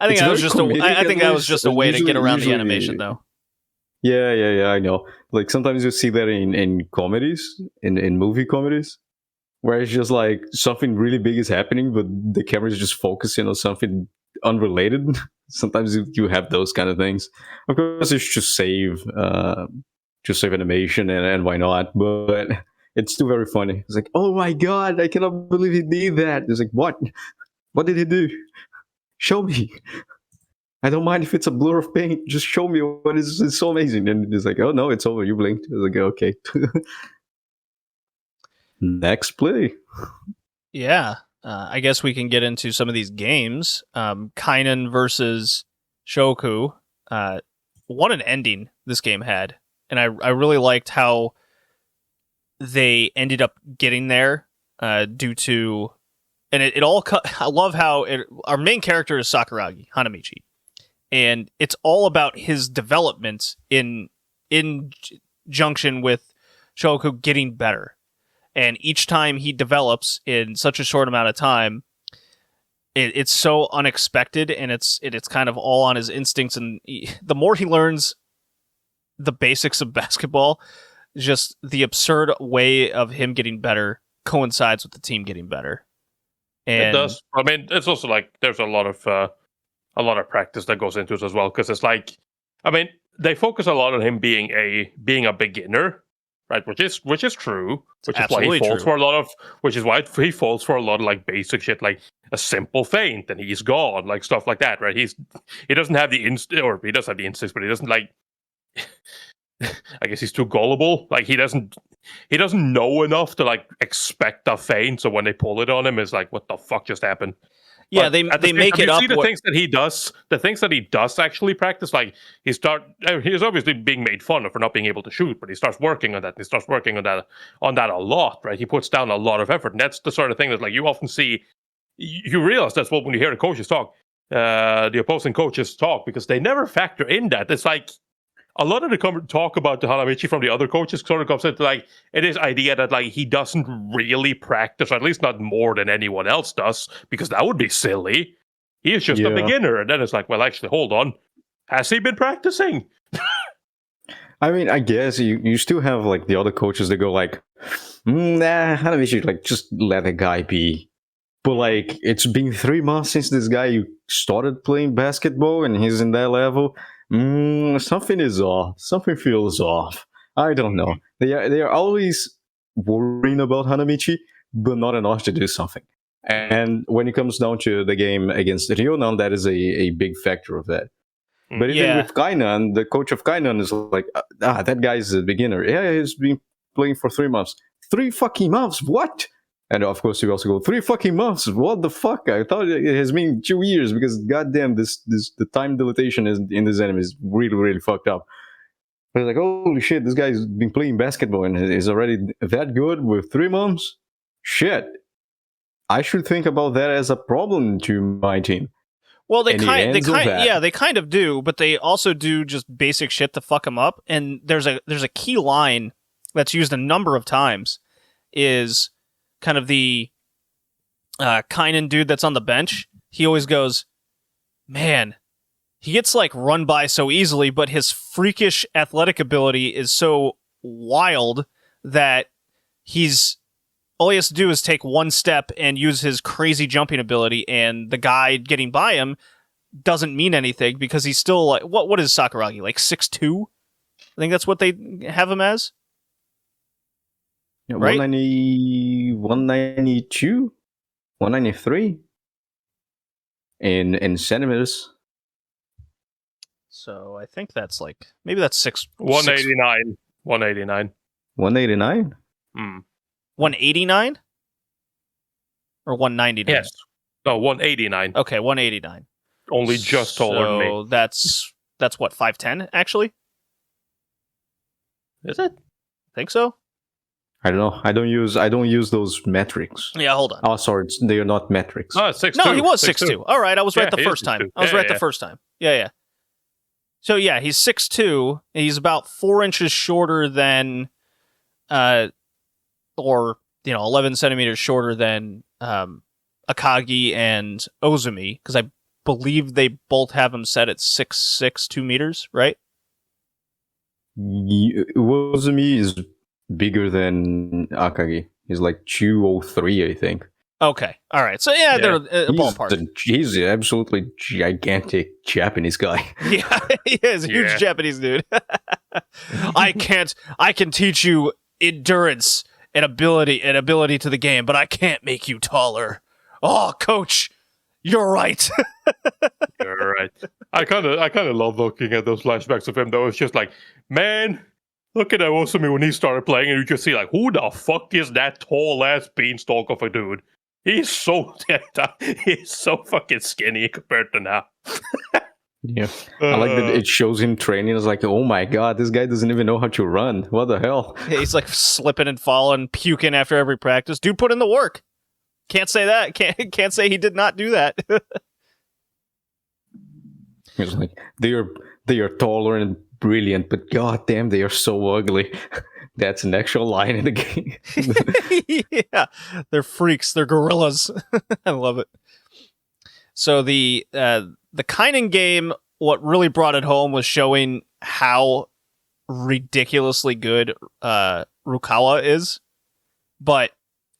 think that was just a way to get around the animation, though. Yeah, I know. Like sometimes you see that in comedies, in movie comedies, where it's just like something really big is happening, but the camera is just focusing on something unrelated. Sometimes you have those kind of things. Of course, it's just save animation, and why not? But it's still very funny. It's like, oh my god, I cannot believe he did that. It's like, what? What did he do? Show me. I don't mind if it's a blur of paint. Just show me what is. It's so amazing. And it's like, oh no, it's over. You blinked. It's like, okay. Next play. Yeah. I guess we can get into some of these games. Kainen versus Shoku. What an ending this game had. And I really liked how they ended up getting there due to... And it all... I love how... our main character is Sakuragi, Hanamichi. And it's all about his development in junction with Shoku getting better. And each time he develops in such a short amount of time, it's so unexpected, and it's kind of all on his instincts. And the more he learns the basics of basketball, just the absurd way of him getting better coincides with the team getting better. And it does. I mean, it's also like there's a lot of practice that goes into it as well, because it's like, I mean, they focus a lot on him being a beginner. Right, which is true, which is why he falls for a lot of, which is why he falls for a lot of like basic shit, like a simple feint and he's gone, like stuff like that. Right, he doesn't have the instinct, or he does have the instincts, but he doesn't like. I guess he's too gullible. Like he doesn't he doesn't know enough to like expect a feint. So when they pull it on him, it's like, what the fuck just happened? Yeah, But at the they same make time, it you up. see the things that he does, the things that he does actually practice. Like he's obviously being made fun of for not being able to shoot, but he starts working on that. And he starts working on that a lot, right? He puts down a lot of effort, and that's the sort of thing that like you often see. You realize that's what when you hear the coaches talk, the opposing coaches talk, because they never factor in that. It's like a lot of the talk about the Hanamichi from the other coaches sort of comes into like it is idea that like he doesn't really practice, or at least not more than anyone else does, because that would be silly. He is just a beginner, and then it's like, well, actually, hold on, has he been practicing? I mean, I guess you still have like the other coaches that go like, nah, Hanamichi, like just let the guy be. But like, it's been 3 months since this guy started playing basketball, and he's in that level. Something is off. Something feels off. I don't know. They are always worrying about Hanamichi, but not enough to do something. And when it comes down to the game against Ryonan, that is a big factor of that. But even with Kainan, the coach of Kainan is like, that guy's a beginner. Yeah, he's been playing for 3 months. 3 fucking months? What? And of course, you also go 3 fucking months. What the fuck? I thought it has been 2 years because goddamn, the time dilatation in this anime is really, really fucked up. But it's like, holy shit, this guy's been playing basketball and is already that good with 3 months. Shit, I should think about that as a problem to my team. Well, they kind of do, but they also do just basic shit to fuck him up. And there's a key line that's used a number of times is kind of the Kainan dude that's on the bench. He always goes, man, he gets like run by so easily, but his freakish athletic ability is so wild that all he has to do is take one step and use his crazy jumping ability, and the guy getting by him doesn't mean anything because he's still like, what is Sakuragi, like 6'2"? I think that's what they have him as. Yeah, right? 190, 192, 193 in centimeters. So I think that's like, maybe that's 189. 189. 189? 189? Or 199? Yes. No, 189. Okay, 189. Only just taller than me. So that's what, 5'10", actually? Is it? Think so? I don't know. I don't use those metrics. Yeah, hold on. Oh, sorry, they are not metrics. No, 6'2". No, he was 6'2". All right, I was right the he first is time. 6'2". I was right the first time. Yeah. So yeah, he's 6'2", and he's about 4 inches shorter than, 11 centimeters shorter than Akagi and Ozumi, because I believe they both have him set at 6'6", 2 meters, right? Wozumi is bigger than Akagi. He's like 203, I think. Okay, all right. So yeah, they're a ballpark. He's an absolutely gigantic Japanese guy. Yeah, he is a huge Japanese dude. I can teach you endurance and ability to the game, but I can't make you taller. Oh, coach, you're right. You're right. I kind of love looking at those flashbacks of him, though. It's just like, man, look at Osumi when he started playing, and you just see like, who the fuck is that tall ass beanstalk of a dude? He's so fucking skinny compared to now. Yeah, I like that it shows him training. It's like, oh my god, this guy doesn't even know how to run. What the hell? Yeah, he's like slipping and falling, puking after every practice. Dude put in the work. Can't say that. Can't say he did not do that. It's like they are taller and brilliant, but goddamn, they are so ugly. That's an actual line in the game. Yeah, they're freaks. They're gorillas. I love it. So the Kainan game, what really brought it home was showing how ridiculously good Rukawa is, but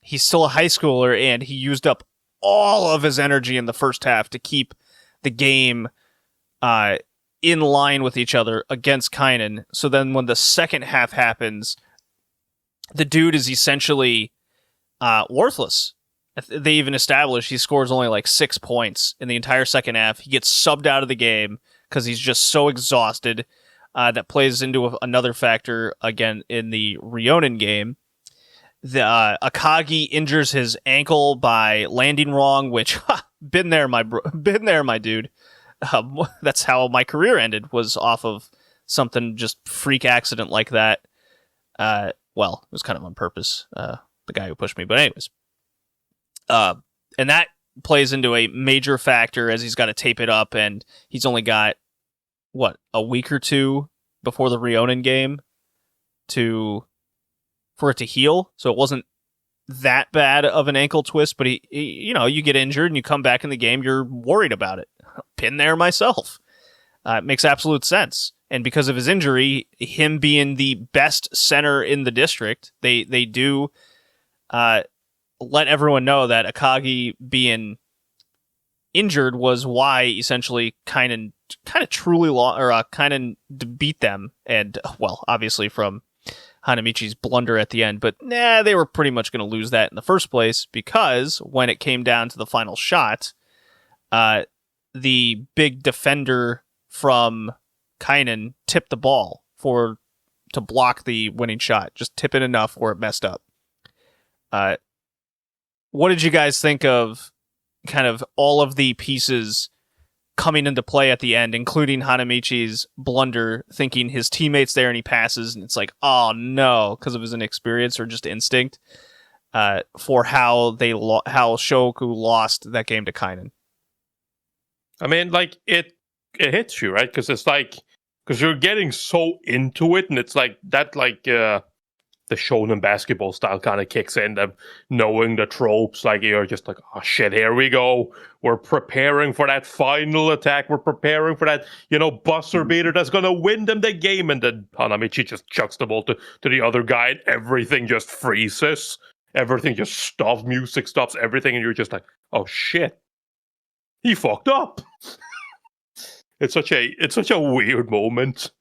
he's still a high schooler, and he used up all of his energy in the first half to keep the game in line with each other against Kainan. So then when the second half happens, the dude is essentially worthless. They even established he scores only like 6 points in the entire second half. He gets subbed out of the game because he's just so exhausted. that plays into another factor again in the Rionen game. The Akagi injures his ankle by landing wrong, which been there, my dude. That's how my career ended, was off of something, just freak accident like that. Well, it was kind of on purpose. The guy who pushed me, but anyways, and that plays into a major factor as he's got to tape it up, and he's only got a week or two before the Rionen game for it to heal. So it wasn't that bad of an ankle twist, but you get injured and you come back in the game, you're worried about it. Been there myself. It makes absolute sense. And because of his injury, him being the best center in the district, they do let everyone know that Akagi being injured was why essentially kind of truly beat them. And, well, obviously from Hanamichi's blunder at the end, but they were pretty much going to lose that in the first place, because when it came down to the final shot, the big defender from Kainen tipped the ball to block the winning shot, just tip it enough where it messed up. What did you guys think of kind of all of the pieces coming into play at the end, including Hanamichi's blunder, thinking his teammate's there and he passes, and it's like, oh no, because of his inexperience or just instinct, for how Shoku lost that game to Kainen? I mean, like, it hits you, right? Because it's like, because you're getting so into it, and it's like that, like, the shonen basketball style kind of kicks in, them knowing the tropes, like, you're just like, oh shit, here we go. We're preparing for that final attack. We're preparing for that, buzzer beater that's going to win them the game. And then Hanamichi just chucks the ball to the other guy, and everything just freezes. Everything just stops. Music stops, everything. And you're just like, oh shit, he fucked up. It's such a weird moment.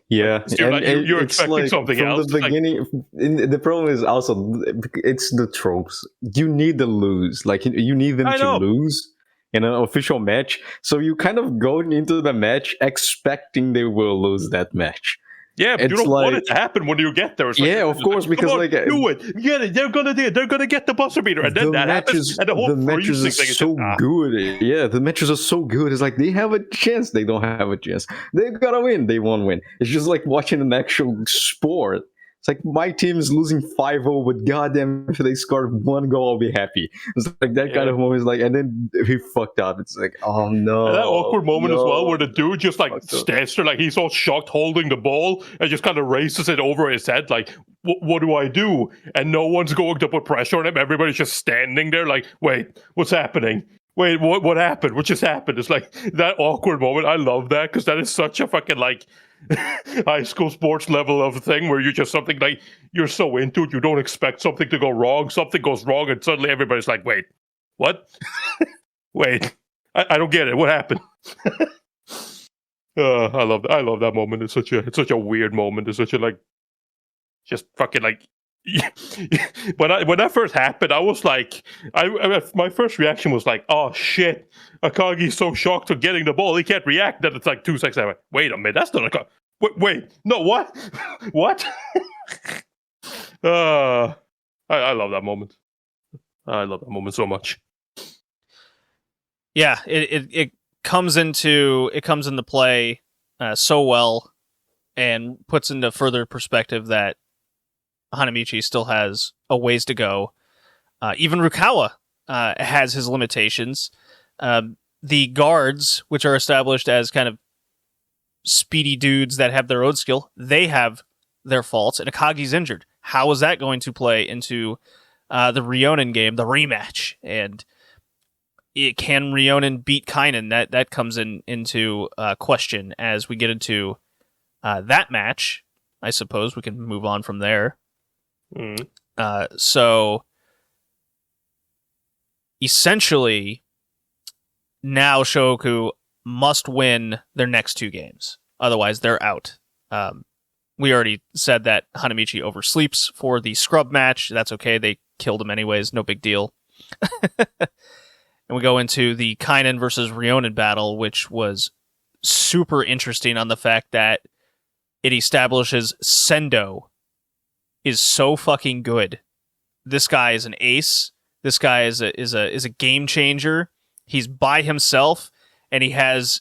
Yeah, you're it's expecting like, something from else. The beginning, the problem is also it's the tropes. You need to lose, like you need them to lose in an official match. So you kind of go into the match expecting they will lose that match. Yeah, but it's you don't want like, it to happen when you get there. It's like, yeah, of course, because on, like do it. Get it. They're gonna do it. They're gonna get the buzzer beater, and then that happens. And the whole matches are thing is so good. Yeah, the matches are so good. It's like they have a chance. They don't have a chance. They gotta win. They won't win. It's just like watching an actual sport. It's like my team is losing 5-0, but goddamn, if they score one goal, I'll be happy. It's like that kind of moment. Is like, and then he fucked up. It's like, oh no. And that awkward moment as well, where the dude just like stands there, like he's all shocked, holding the ball, and just kind of raises it over his head, like, what do I do? And no one's going to put pressure on him. Everybody's just standing there, like, wait, what's happening? Wait, what happened? What just happened? It's like that awkward moment. I love that, because that is such a fucking like high school sports level of thing where you're just something like, you're so into it, you don't expect something to go wrong. Something goes wrong, and suddenly everybody's like, wait, what? Wait, I don't get it. What happened? I love that moment. It's such a weird moment. It's such a like, just fucking like. when that first happened, I was like, my first reaction was like, oh shit, Akagi's so shocked of getting the ball, he can't react. Then it's like 2 seconds. I went, wait a minute, that's not Akagi. Wait, no, what? What? I love that moment. I love that moment so much. Yeah, it comes into play so well, and puts into further perspective that Hanamichi still has a ways to go. Even Rukawa has his limitations. The guards, which are established as kind of speedy dudes that have their own skill, they have their faults, and Akagi's injured. How is that going to play into the Rionen game, the rematch? And can Rionen beat Kainen? That comes into question as we get into that match. I suppose we can move on from there. So essentially, now Shoku must win their next 2 games. Otherwise, they're out. We already said that Hanamichi oversleeps for the scrub match. That's okay. They killed him anyways. No big deal. And we go into the Kainen versus Rionen battle, which was super interesting on the fact that it establishes Sendo is so fucking good. This guy is an ace. This guy is a game changer. He's by himself, and he has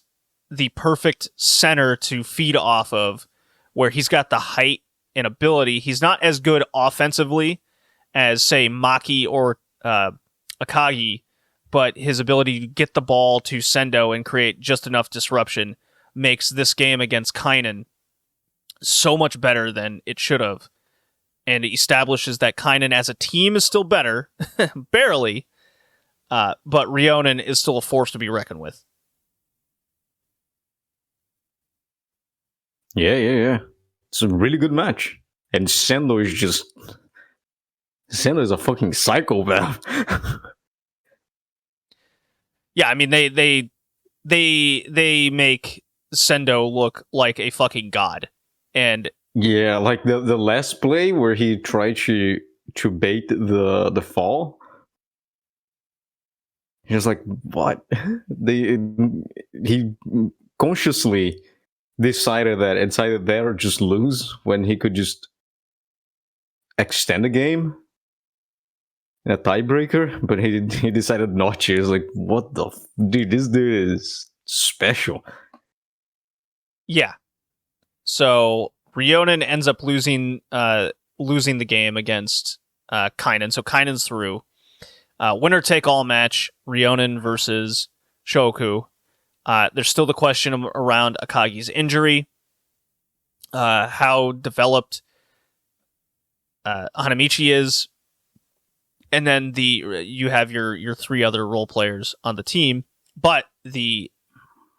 the perfect center to feed off of, where he's got the height and ability. He's not as good offensively as, say, Maki or Akagi, but his ability to get the ball to Sendo and create just enough disruption makes this game against Kainen so much better than it should have. And it establishes that Kainen as a team is still better, barely, but Ryonen is still a force to be reckoned with. Yeah. It's a really good match. And Sendo is a fucking psychopath. Yeah, I mean they make Sendo look like a fucking god. And yeah, like the last play where he tried to bait the fall. He was like, what? He consciously decided that it's either there or just lose, when he could just extend the game in a tiebreaker, but he decided not to. He's like, what the dude, this dude is special. yeah. So Ryonen ends up losing the game against Kainen. So Kainen's through. Winner take all match, Ryonen versus Shoku. There's still the question around Akagi's injury, how developed Hanamichi is, and then you have your three other role players on the team. But the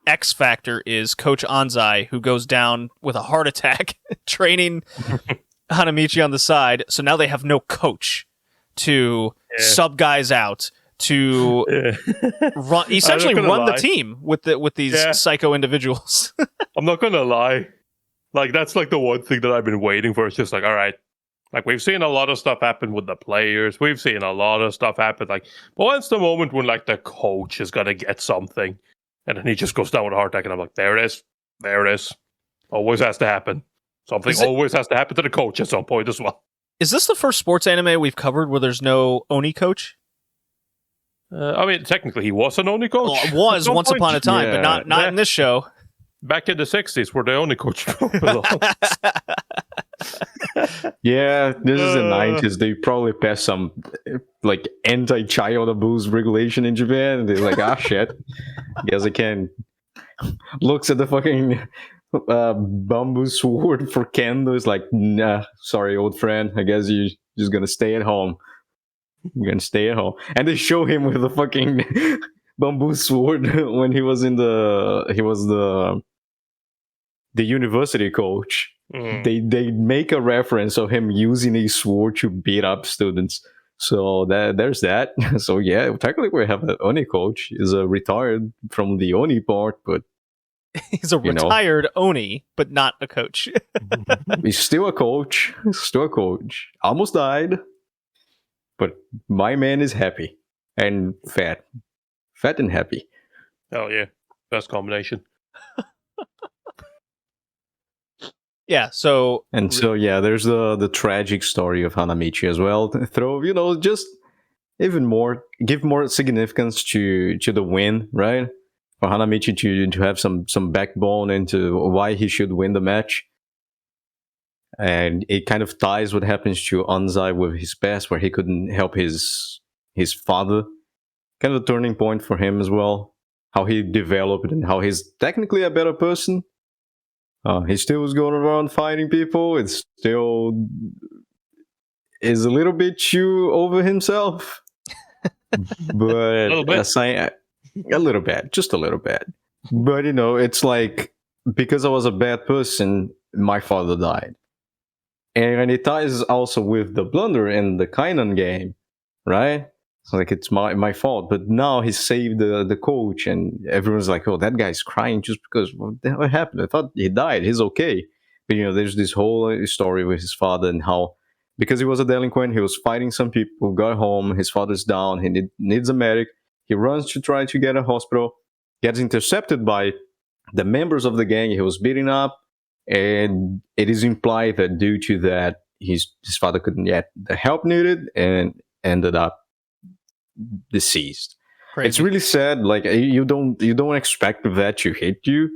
X factor is Coach Anzai, who goes down with a heart attack training Hanamichi on the side. So now they have no coach to sub guys out, to essentially run the team with these psycho individuals. I'm not gonna lie, like that's like the one thing that I've been waiting for. It's just like, all right, like we've seen a lot of stuff happen with the players, we've seen a lot of stuff happen, like, but when's the moment when like the coach is gonna get something, and then he just goes down with a heart attack, and I'm like, there it is, always has to happen. Something always has to happen to the coach at some point as well. Is this the first sports anime we've covered where there's no Oni coach? I mean, technically, he was an Oni coach. Well, it was once upon a time, but not in this show. Back in the 60s, where the Oni coach Yeah, this is the 90s. They probably passed some like anti-child abuse regulation in Japan, and they're like, shit, guess I can. Looks at the fucking bamboo sword for Kendo. Is like, nah, sorry, old friend. I guess you're just gonna stay at home. You're gonna stay at home. And they show him with the fucking bamboo sword when he was the university coach. They make a reference of him using a sword to beat up students. So there's that. So yeah, technically we have an Oni coach. He's a retired from the Oni part, but he's a retired Oni, but not a coach. He's still a coach. Almost died. But my man is happy and fat and happy. Oh yeah, best combination. Yeah. So there's the tragic story of Hanamichi as well. Throw just even more, give more significance to the win, right? For Hanamichi to have some backbone into why he should win the match. And it kind of ties what happens to Anzai with his past, where he couldn't help his father. Kind of a turning point for him as well. How he developed and how he's technically a better person. He still was going around fighting people. It still is a little bit too over himself. But a little bit, just a little bit. But it's like, because I was a bad person, my father died. And it ties also with the blunder in the Kainen game, right? It's like, it's my fault. But now he saved the coach, and everyone's like, oh, that guy's crying just because what the hell happened? I thought he died. He's okay. But, there's this whole story with his father and how, because he was a delinquent, he was fighting some people, got home, his father's down, he needs a medic. He runs to try to get a hospital, gets intercepted by the members of the gang he was beating up. and it is implied that due to that, his father couldn't get the help needed and ended up deceased. Crazy. It's really sad. Like you don't expect that to hit you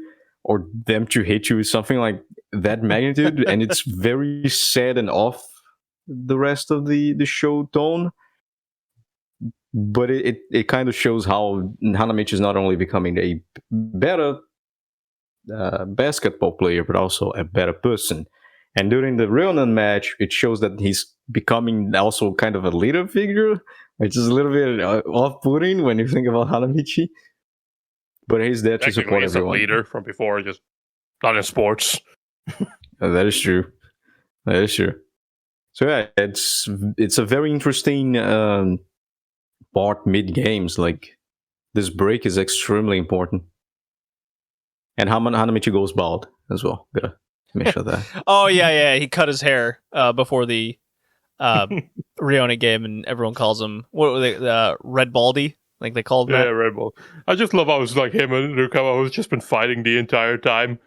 or them to hit you with something like that magnitude, and it's very sad and off the rest of the show tone. But it kind of shows how Hanamichi is not only becoming a better basketball player, but also a better person. And during the Reonan match, it shows that he's becoming also kind of a leader figure, which is a little bit off-putting when you think about Hanamichi. But he's there to support everyone. A leader from before, just not in sports. That is true. That is true. So yeah, it's a very interesting part mid games. Like this break is extremely important. And Hanamichi goes bald as well. Gotta make sure that. Oh yeah, he cut his hair before the Riona game, and everyone calls him what were they? Red Baldy, like they called him. Yeah, that. Red Bull. I just love how it's like him and Rukawa has just been fighting the entire time.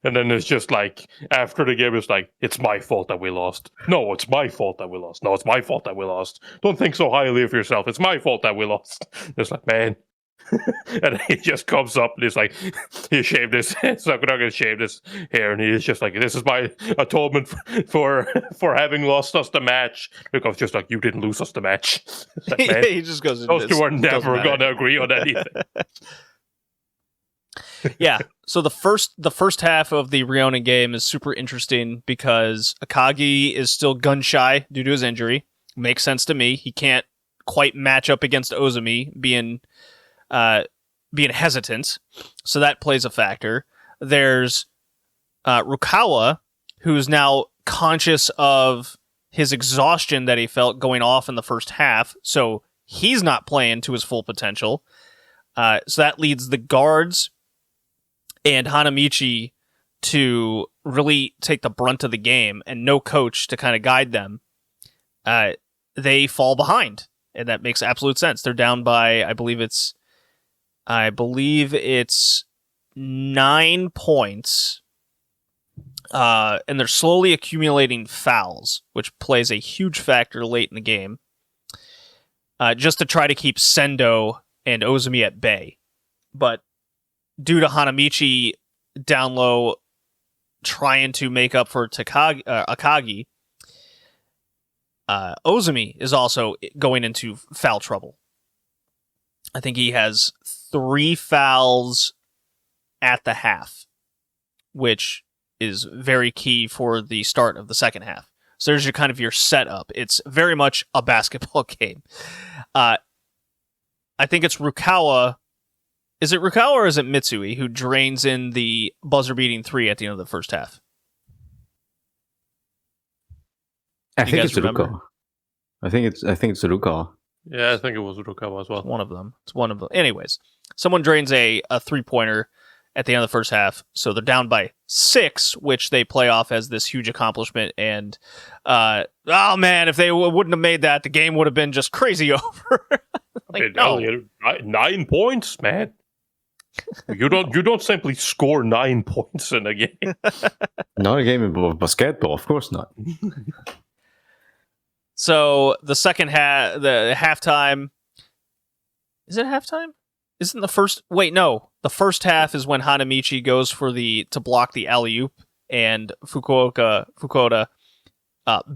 And then it's just like, after the game, it's like, it's my fault that we lost. No, it's my fault that we lost. No, it's my fault that we lost. Don't think so highly of yourself. It's my fault that we lost. It's like, man. And he just comes up and he's like, he shaved his hair. So I'm not going to shave this hair. And he's just like, this is my atonement for having lost us the match. Because just like, you didn't lose us the match. Like, man, He just goes, those two are never going to agree on anything. Yeah. So the first half of the Riona game is super interesting because Akagi is still gun shy due to his injury. Makes sense to me. He can't quite match up against Ozumi being hesitant. So that plays a factor. There's Rukawa, who's now conscious of his exhaustion that he felt going off in the first half. So he's not playing to his full potential. So that leads the guards and Hanamichi to really take the brunt of the game and no coach to kind of guide them. They fall behind, and that makes absolute sense. They're down by, I believe it's 9 points, and they're slowly accumulating fouls, which plays a huge factor late in the game, just to try to keep Sendo and Ozumi at bay. But due to Hanamichi down low trying to make up for Akagi, Ozumi is also going into foul trouble. I think he has 3 fouls at the half, which is very key for the start of the second half. So there's your setup. It's very much a basketball game. I think it's Rukawa. Is it Rukawa or is it Mitsui who drains in the buzzer-beating 3 at the end of the first half? I think it's Rukawa. I think it's Rukawa. Yeah, I think it was Rukawa as well. One of them. It's one of them. Anyways, someone drains a 3-pointer at the end of the first half, so they're down by 6, which they play off as this huge accomplishment. And oh man, if they wouldn't have made that, the game would have been just crazy over. No. 9 points, man. You don't simply score 9 points in a game. Not a game of basketball, of course not. So the second half, the halftime. Is it halftime? Isn't the first? Wait, no. The first half is when Hanamichi goes to block the alley-oop, and Fukuoka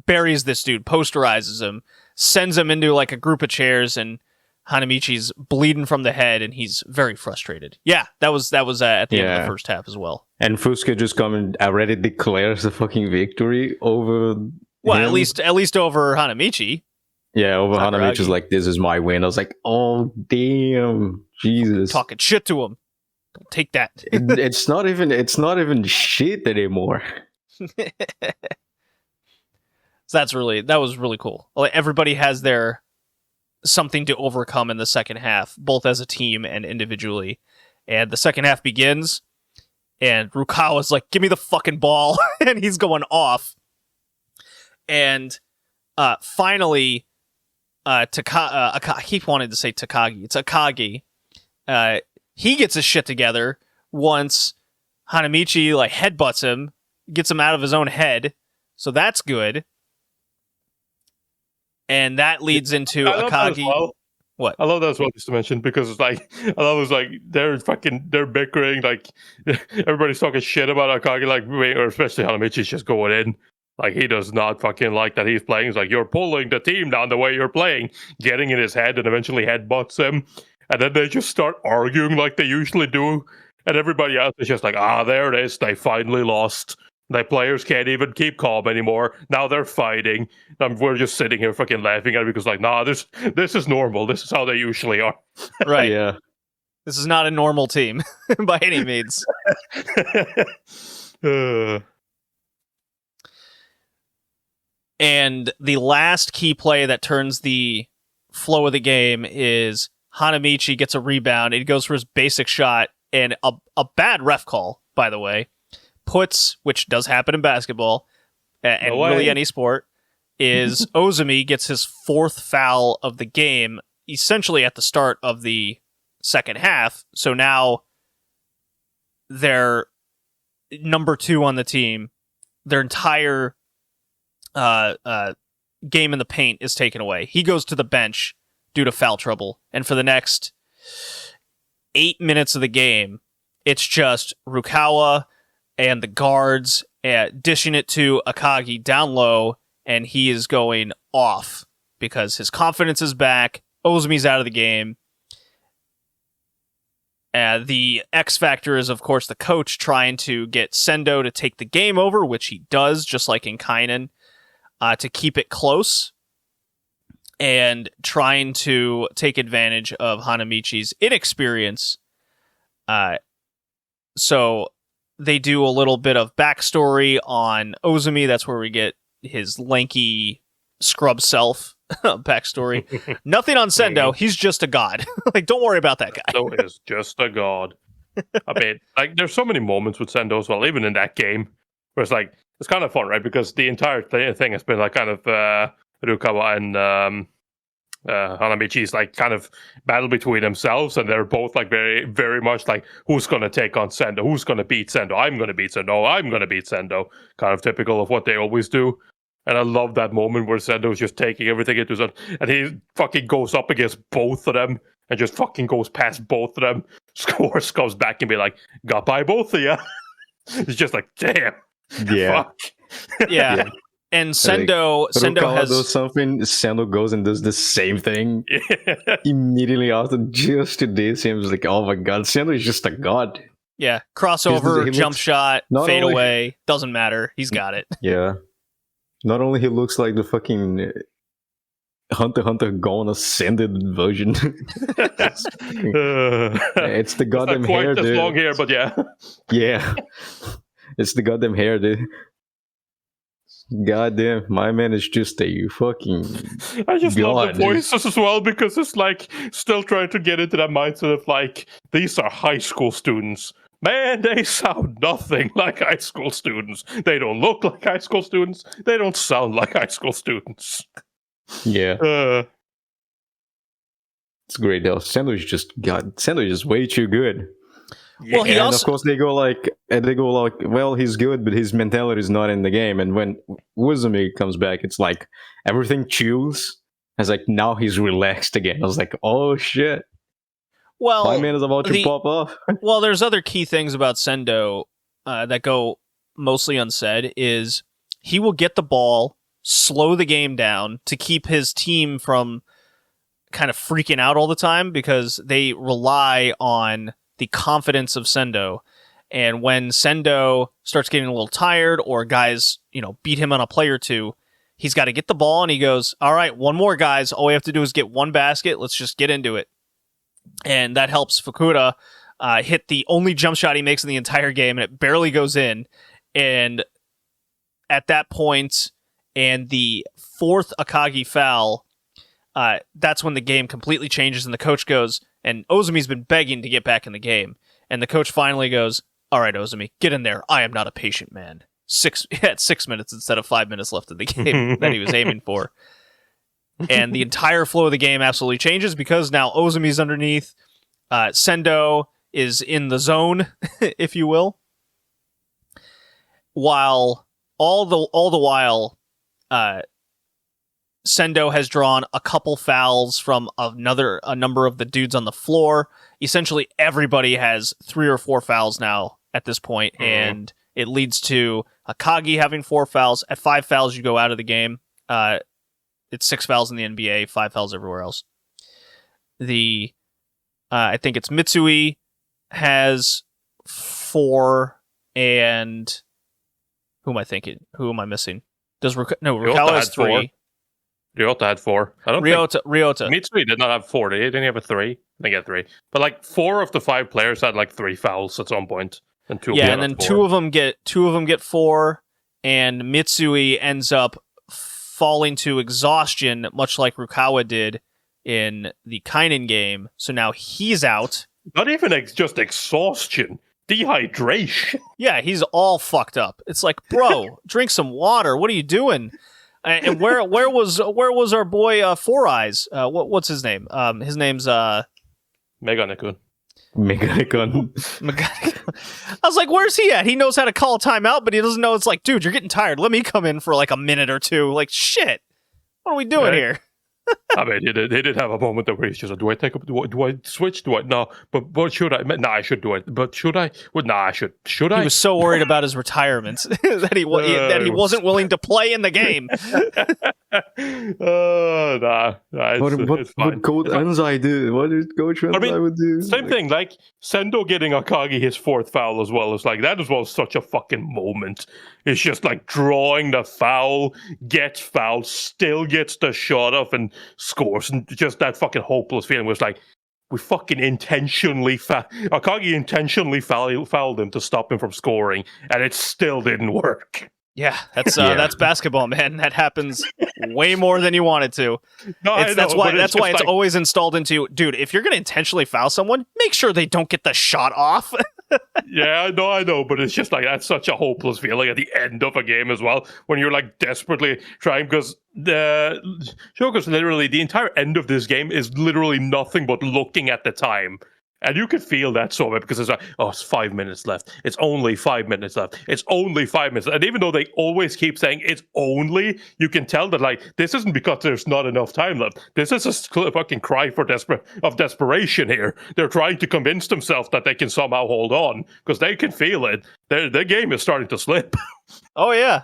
buries this dude, posterizes him, sends him into like a group of chairs, and Hanamichi's bleeding from the head, and he's very frustrated. Yeah, that was at the end of the first half as well. And Fusuke just come and already declares the fucking victory over. Well, him. at least over Hanamichi. Yeah, over Sakuragi. Hanamichi's like, this is my win. I was like, oh damn, Jesus, Talking shit to him. Don't take that. it's not even shit anymore. So that was really cool. Like, everybody has their something to overcome in the second half, both as a team and individually. And the second half begins, and Rukawa's like, give me the fucking ball, and he's going off. And finally, I keep wanting to say Takagi. It's Akagi. He gets his shit together once Hanamichi like headbutts him, gets him out of his own head, so that's good. And that leads into I love that as Akagi. well. What? I love that as well, just to mention, because it's like, I love it's like they're bickering, like everybody's talking shit about Akagi, like, or especially Hanamichi's just going in. Like, he does not fucking like that he's playing. It's like, you're pulling the team down the way you're playing, getting in his head, and eventually headbutts him. And then they just start arguing like they usually do. And everybody else is just like, there it is. They finally lost. The players can't even keep calm anymore. Now they're fighting. We're just sitting here fucking laughing at it because, like, this is normal. This is how they usually are. Right. Yeah. This is not a normal team by any means. And the last key play that turns the flow of the game is Hanamichi gets a rebound. He goes for his basic shot, and a bad ref call, by the way, which does happen in basketball, and really any sport, is Ozumi gets his 4th foul of the game, essentially at the start of the second half. So now they're number 2 on the team. Their entire game in the paint is taken away. He goes to the bench due to foul trouble, and for the next 8 minutes of the game, it's just Rukawa and the guards dishing it to Akagi down low, and he is going off because his confidence is back. Ozumi's out of the game. The X factor is, of course, the coach trying to get Sendo to take the game over, which he does, just like in Kainen, to keep it close, and trying to take advantage of Hanamichi's inexperience. So they do a little bit of backstory on Ozumi. That's where we get his lanky scrub self backstory. Nothing on Sendo. He's just a god. Like, don't worry about that guy. Sendo is just a god. I mean, like, there's so many moments with Sendo as well, even in that game, where it's like, it's kind of fun, right? Because the entire thing has been like kind of Rukawa and Hanamichi's like kind of battle between themselves, and they're both like very, very much like, who's going to take on Sendo? Who's going to beat Sendo? I'm going to beat Sendo. I'm going to beat Sendo. Kind of typical of what they always do. And I love that moment where Sendo's just taking everything into his own, and he fucking goes up against both of them and just fucking goes past both of them, scores, comes back and be like, got by both of you. It's just like, damn. Yeah. Fuck. Yeah. And Sendo has does something, Sendo goes and does the same thing immediately after, just to diss him. It's like, oh my god, Sendo is just a god. Yeah, crossover, He jump looks, shot, fade only, away, doesn't matter. He's got it. Yeah. Not only he looks like the fucking Hunter x Hunter Gone Ascended version. It's the goddamn quite hair, as dude. long hair, but yeah. Yeah. It's the goddamn hair, dude. Goddamn, my man is just a fucking I just love god. the voices as well, because it's like still trying to get into that mindset of like, these are high school students. Man, they sound nothing like high school students. They don't look like high school students. They don't sound like high school students. Yeah. It's great though. Sendo is just way too good. Well, he and also, of course they go like, well, he's good, but his mentality is not in the game. And when Uzumi comes back, it's like everything chills. It's like now he's relaxed again. I was like, oh shit. well, My man is about to pop off. well, there's other key things about Sendo that go mostly unsaid. Is he will get the ball, slow the game down to keep his team from kind of freaking out all the time, because they rely on the confidence of Sendo. And when Sendo starts getting a little tired, or guys, beat him on a play or two, he's got to get the ball and he goes, all right, one more, guys. All we have to do is get one basket. Let's just get into it. And that helps Fukuda hit the only jump shot he makes in the entire game, and it barely goes in. And at that point, and the 4th Akagi foul, that's when the game completely changes, and the coach goes, and Ozumi's been begging to get back in the game, and the coach finally goes, all right, Ozumi, get in there. I am not a patient man. 6 minutes instead of 5 minutes left in the game that he was aiming for. And the entire flow of the game absolutely changes, because now Ozumi's underneath. Sendo is in the zone, if you will. while all the while, Sendo has drawn a couple fouls from a number of the dudes on the floor. Essentially, everybody has 3 or 4 fouls now at this point, and it leads to Akagi having 4 fouls. At 5 fouls, you go out of the game. It's 6 fouls in the NBA, 5 fouls everywhere else. I think it's Mitsui has 4, and who am I thinking? Who am I missing? Rukawa has 3. Ryota had 4. I don't Ryota. think Mitsui did not have 4. Didn't he have a 3? I think he had 3. But like 4 of the 5 players had like 3 fouls at some point, and 2. Yeah, and then 2 of them get 4, and Mitsui ends up falling to exhaustion, much like Rukawa did in the Kainen game. So now he's out. Not even just exhaustion. Dehydration. Yeah, he's all fucked up. It's like, bro, drink some water. What are you doing? And where was our boy Four Eyes? What's his name? His name's Meganikun. I was like, where's he at? He knows how to call a timeout, but he doesn't know. It's like, dude, you're getting tired. Let me come in for like a minute or two. Like, shit. What are we doing here? I mean, he did have a moment there where he's just like, do I take up? Do I switch? Do I? No, but should I? No, I should do it. But should I? Well, no, I should. Should I? He was so worried about his retirement that he wasn't willing to play in the game. What Coach Anzai do? What did Coach Anzai would do? Same thing. Like Sendo getting Akagi his 4th foul as well. It's like that as well. Such a fucking moment. It's just like drawing the foul, gets fouled, still gets the shot off and scores, and just that fucking hopeless feeling was like, we fucking intentionally Akagi intentionally fouled him to stop him from scoring, and it still didn't work. Yeah, that's basketball, man. That happens way more than you want it to. No, that's why it's always installed into, dude, if you're going to intentionally foul someone, make sure they don't get the shot off. Yeah, I know, but it's just like, that's such a hopeless feeling at the end of a game as well, when you're like desperately trying, because Shogo's literally, the entire end of this game is literally nothing but looking at the time. And you could feel that so much, because it's like, oh, it's 5 minutes left. It's only 5 minutes left. It's only 5 minutes. And even though they always keep saying it's only, you can tell that, like, this isn't because there's not enough time left. This is a fucking cry for desperation here. They're trying to convince themselves that they can somehow hold on, because they can feel it. Their game is starting to slip. Oh, yeah.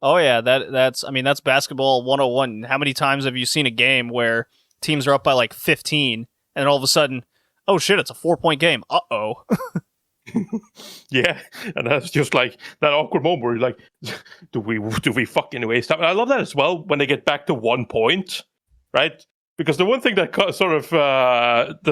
That's basketball 101. How many times have you seen a game where teams are up by like 15, and all of a sudden, oh shit, it's a 4-point game. Uh-oh. Yeah, and that's just like that awkward moment where you're like, do we fucking waste time? I love that as well when they get back to 1 point, right? Because the one thing that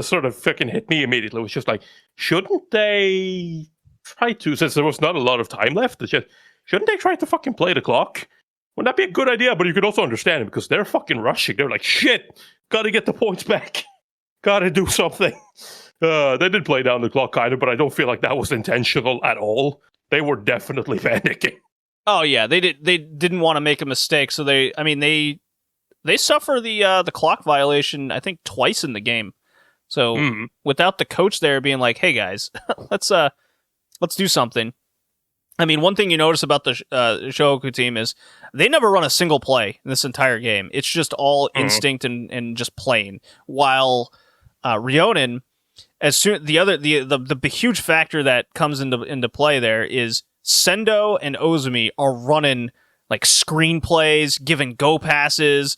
sort of fucking hit me immediately was just like, shouldn't they try to, since there was not a lot of time left, shouldn't they try to fucking play the clock? Wouldn't that be a good idea? But you could also understand it, because they're fucking rushing. They're like, shit, gotta get the points back. Gotta do something. They did play down the clock kind of, but I don't feel like that was intentional at all. They were definitely panicking. Oh yeah, they didn't want to make a mistake, so they suffer the clock violation, I think, twice in the game. So without the coach there being like, hey guys, let's do something. I mean, one thing you notice about the Shohoku team is they never run a single play in this entire game. It's just all instinct and just playing. While Ryonin, as soon the huge factor that comes into play there is Sendo and Ozumi are running like screenplays, giving go passes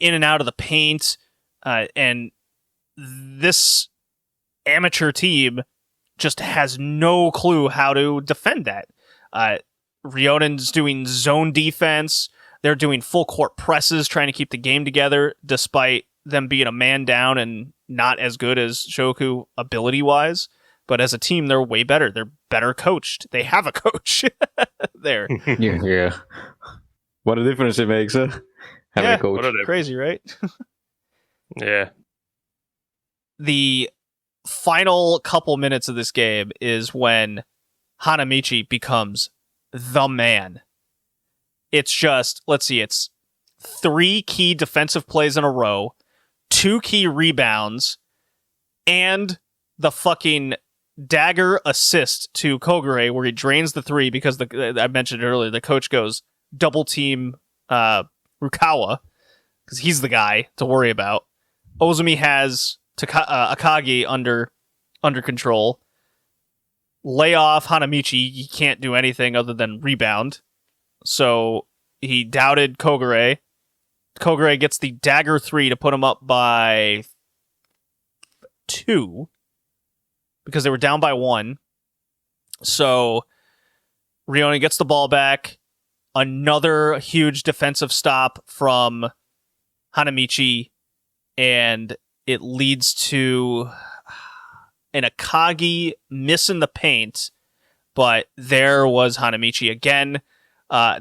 in and out of the paint, and this amateur team just has no clue how to defend that. Ryonin's doing zone defense. They're doing full court presses, trying to keep the game together, despite them being a man down and not as good as Shohoku ability-wise. But as a team, they're way better. They're better coached. They have a coach there. Yeah. What a difference it makes, huh? Having a coach. Crazy, right? Yeah. The final couple minutes of this game is when Hanamichi becomes the man. It's just, let's see, it's 3 key defensive plays in a row, 2 key rebounds, and the fucking dagger assist to Kogure where he drains the 3 because I mentioned earlier, the coach goes double team Rukawa because he's the guy to worry about. Ozumi has Akagi under control. Lay off Hanamichi. He can't do anything other than rebound. So he doubted Kogure. Kogure gets the dagger 3 to put him up by 2 because they were down by 1. So Rione gets the ball back. Another huge defensive stop from Hanamichi, and it leads to an Akagi missing the paint, but there was Hanamichi again.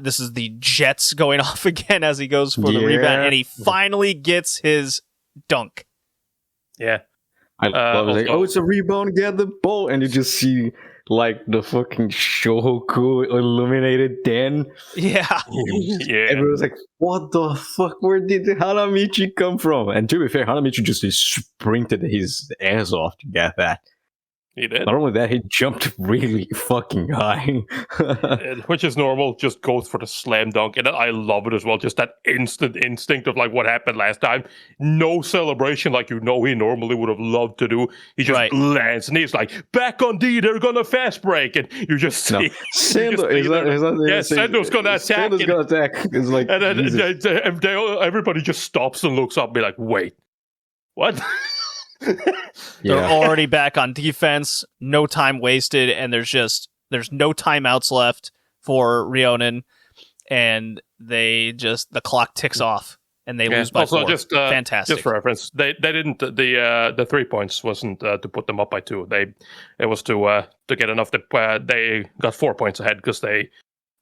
This is the Jets going off again as he goes for the rebound, and he finally gets his dunk. Yeah. I was like, oh, it's a rebound, get the ball, and you just see like the fucking Shohoku illuminated den. Yeah. Yeah. Everyone's like, what the fuck? Where did Hanamichi come from? And to be fair, Hanamichi just sprinted his ass off to get that. He did. Not only that, he jumped really fucking high. Which is normal, just goes for the slam dunk. And I love it as well, just that instant instinct of like what happened last time. No celebration like he normally would have loved to do. He just lands and he's like, back on D, they're gonna fast break. And you just see... Sando, Sando's gonna attack. Sando's gonna attack. It's like, and then everybody just stops and looks up and be like, wait, what? They're already back on defense, no time wasted, and there's no timeouts left for Rionen, and the clock ticks off and they lose by also 4. Fantastic. Just for reference, they didn't the 3 points wasn't to put them up by 2. It was to get enough that they got 4 points ahead because they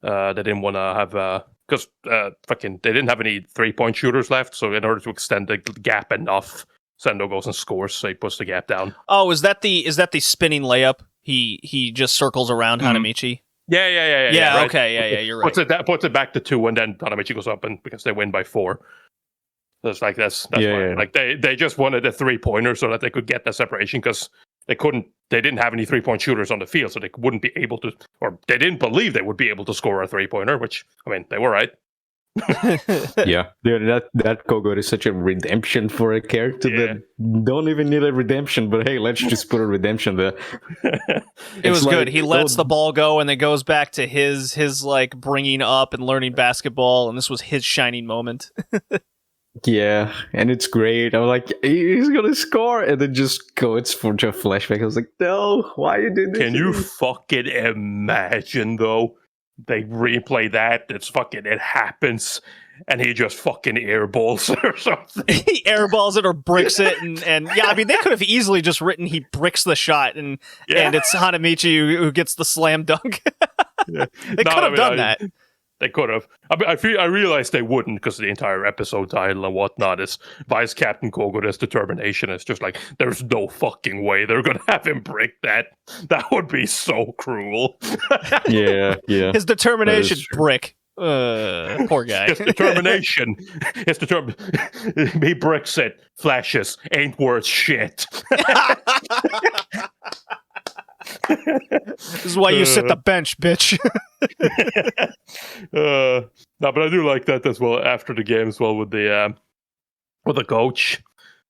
didn't want to have because they didn't have any 3-point shooters left, so in order to extend the gap enough, Sendo goes and scores, so he puts the gap down. Oh, is that the spinning layup? He just circles around Hanamichi. Yeah. Right. Okay, yeah, you're right. Puts it back to 2, and then Hanamichi goes up, and because they win by 4. So it's like that's fine. Yeah. Like they just wanted a 3-pointer so that they could get that separation because they didn't have any 3-point shooters on the field, so they wouldn't be able to, or they didn't believe they would be able to score a 3-pointer. Which they were right. Yeah, that Kogure is such a redemption for a character that don't even need a redemption, but hey, let's just put a redemption there. It was good. He lets the ball go and then goes back to his like bringing up and learning basketball, and this was his shining moment. Yeah, and it's great. I'm like, he's gonna score, and then just goes for a flashback. I was like, no, why you did this? Can you fucking imagine though? They replay that. It happens, and he just fucking airballs it or something. He airballs it or bricks it, and yeah, they could have easily just written he bricks the shot, and it's Hanamichi who gets the slam dunk. They could have done that. They could have. I realized they wouldn't because the entire episode title and whatnot is Vice Captain Kogure's determination. It's just like, there's no fucking way they're going to have him break that. That would be so cruel. Yeah. His determination brick. Poor guy. His determination. He bricks it. Flashes. Ain't worth shit. This is why you sit the bench, bitch. No, but I do like that as well after the game as well with the coach,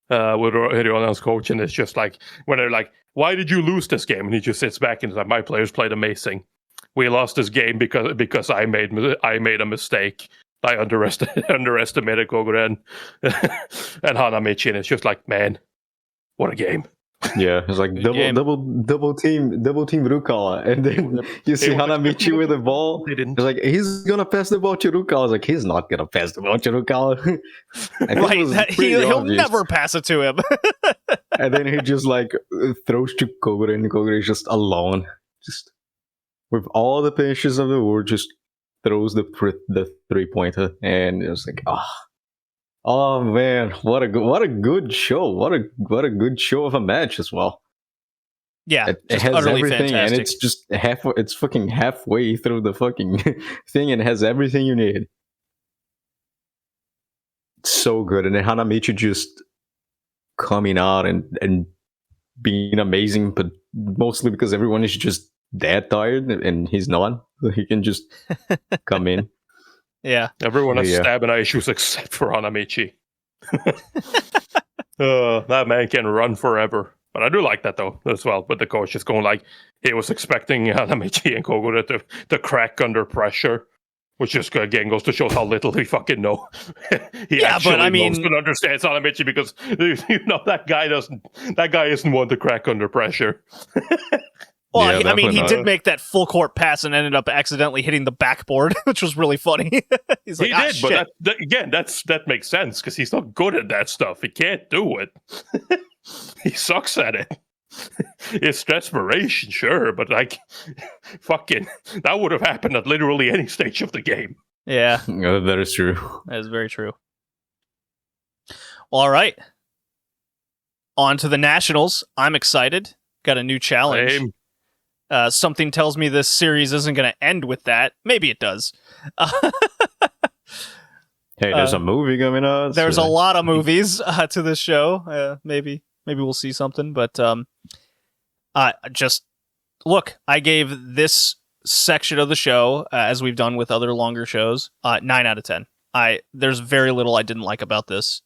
with Hiriona's coach, and it's just like when they're like, "Why did you lose this game?" And he just sits back and is like, "My players played amazing. We lost this game because I made a mistake. I underestimated Kogure and Hanamichi." And it's just like, man, what a game. Yeah, it's like double team Rukawa, and then you see Hanamichi with the ball. It's like, he's gonna pass the ball to Rukawa. I was like, he's not gonna pass the ball to Rukawa. Right, he'll never pass it to him. And then he just like throws to Kogure, and Kogure is just alone, just with all the patience of the world, just throws the 3-pointer, and it's like, oh man, what a good show! What a good show of a match as well. Yeah, it has everything, fantastic. And it's just it's fucking halfway through the fucking thing, and it has everything you need. It's so good, and then Hanamichi just coming out and being amazing, but mostly because everyone is just that tired and he's not. So he can just come in. Yeah. Everyone has Yeah. stamina issues except for Hanamichi. That man can run forever. But I do like that though as well. But the coach is going like he was expecting Hanamichi and Kogure to crack under pressure, which just again goes to show how little he fucking know. He Yeah, actually but I mean- knows and understands Hanamichi because that guy isn't one to crack under pressure. Well, Yeah, I mean, he definitely did not. make that full court pass and ended up accidentally hitting the backboard, which was really funny. He's like, He ah, did, shit. but again, that makes sense because he's not good at that stuff. He can't do it. He sucks at it. It's desperation, sure, but like, fucking, that would have happened at literally any stage of the game. Yeah, That is true. that is very true. Well, all right. On to the Nationals. I'm excited. Got a new challenge. Same. Something tells me this series isn't going to end with that. Maybe it does. Hey, there's a movie coming out. There's a so- lot of movies to this show. Maybe we'll see something. But just look, I gave this section of the show, as we've done with other longer shows, 9 out of 10. There's very little I didn't like about this.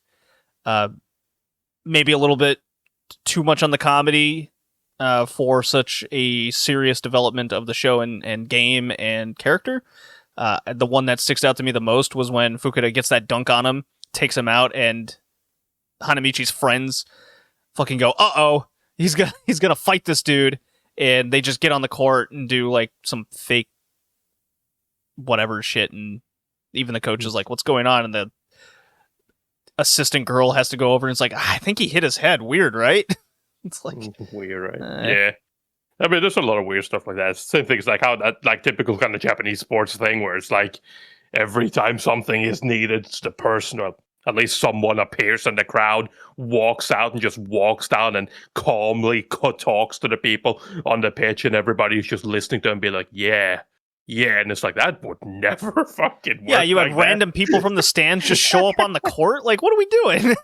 Maybe a little bit too much on the comedy for such a serious development of the show and game and character. The one that sticks out to me the most was when Fukuda gets that dunk on him, takes him out, and Hanamichi's friends fucking go, "Uh-oh, he's gonna fight this dude," and they just get on the court and do like some fake whatever shit, and even the coach is like, "What's going on?" And the assistant girl has to go over and it's like, "I think he hit his head. Weird, right?" It's like, Weird, right? Eh. Yeah. I mean, there's a lot of weird stuff like that. Same things like how that, like typical kind of Japanese sports thing, where it's like every time something is needed, it's the person or at least someone appears in the crowd, walks out and just walks down and calmly talks to the people on the pitch, and everybody's just listening to him be like, "Yeah, yeah," and it's like that would never fucking work. yeah, you like had random people from the stands just show up on the court. Like, what are we doing?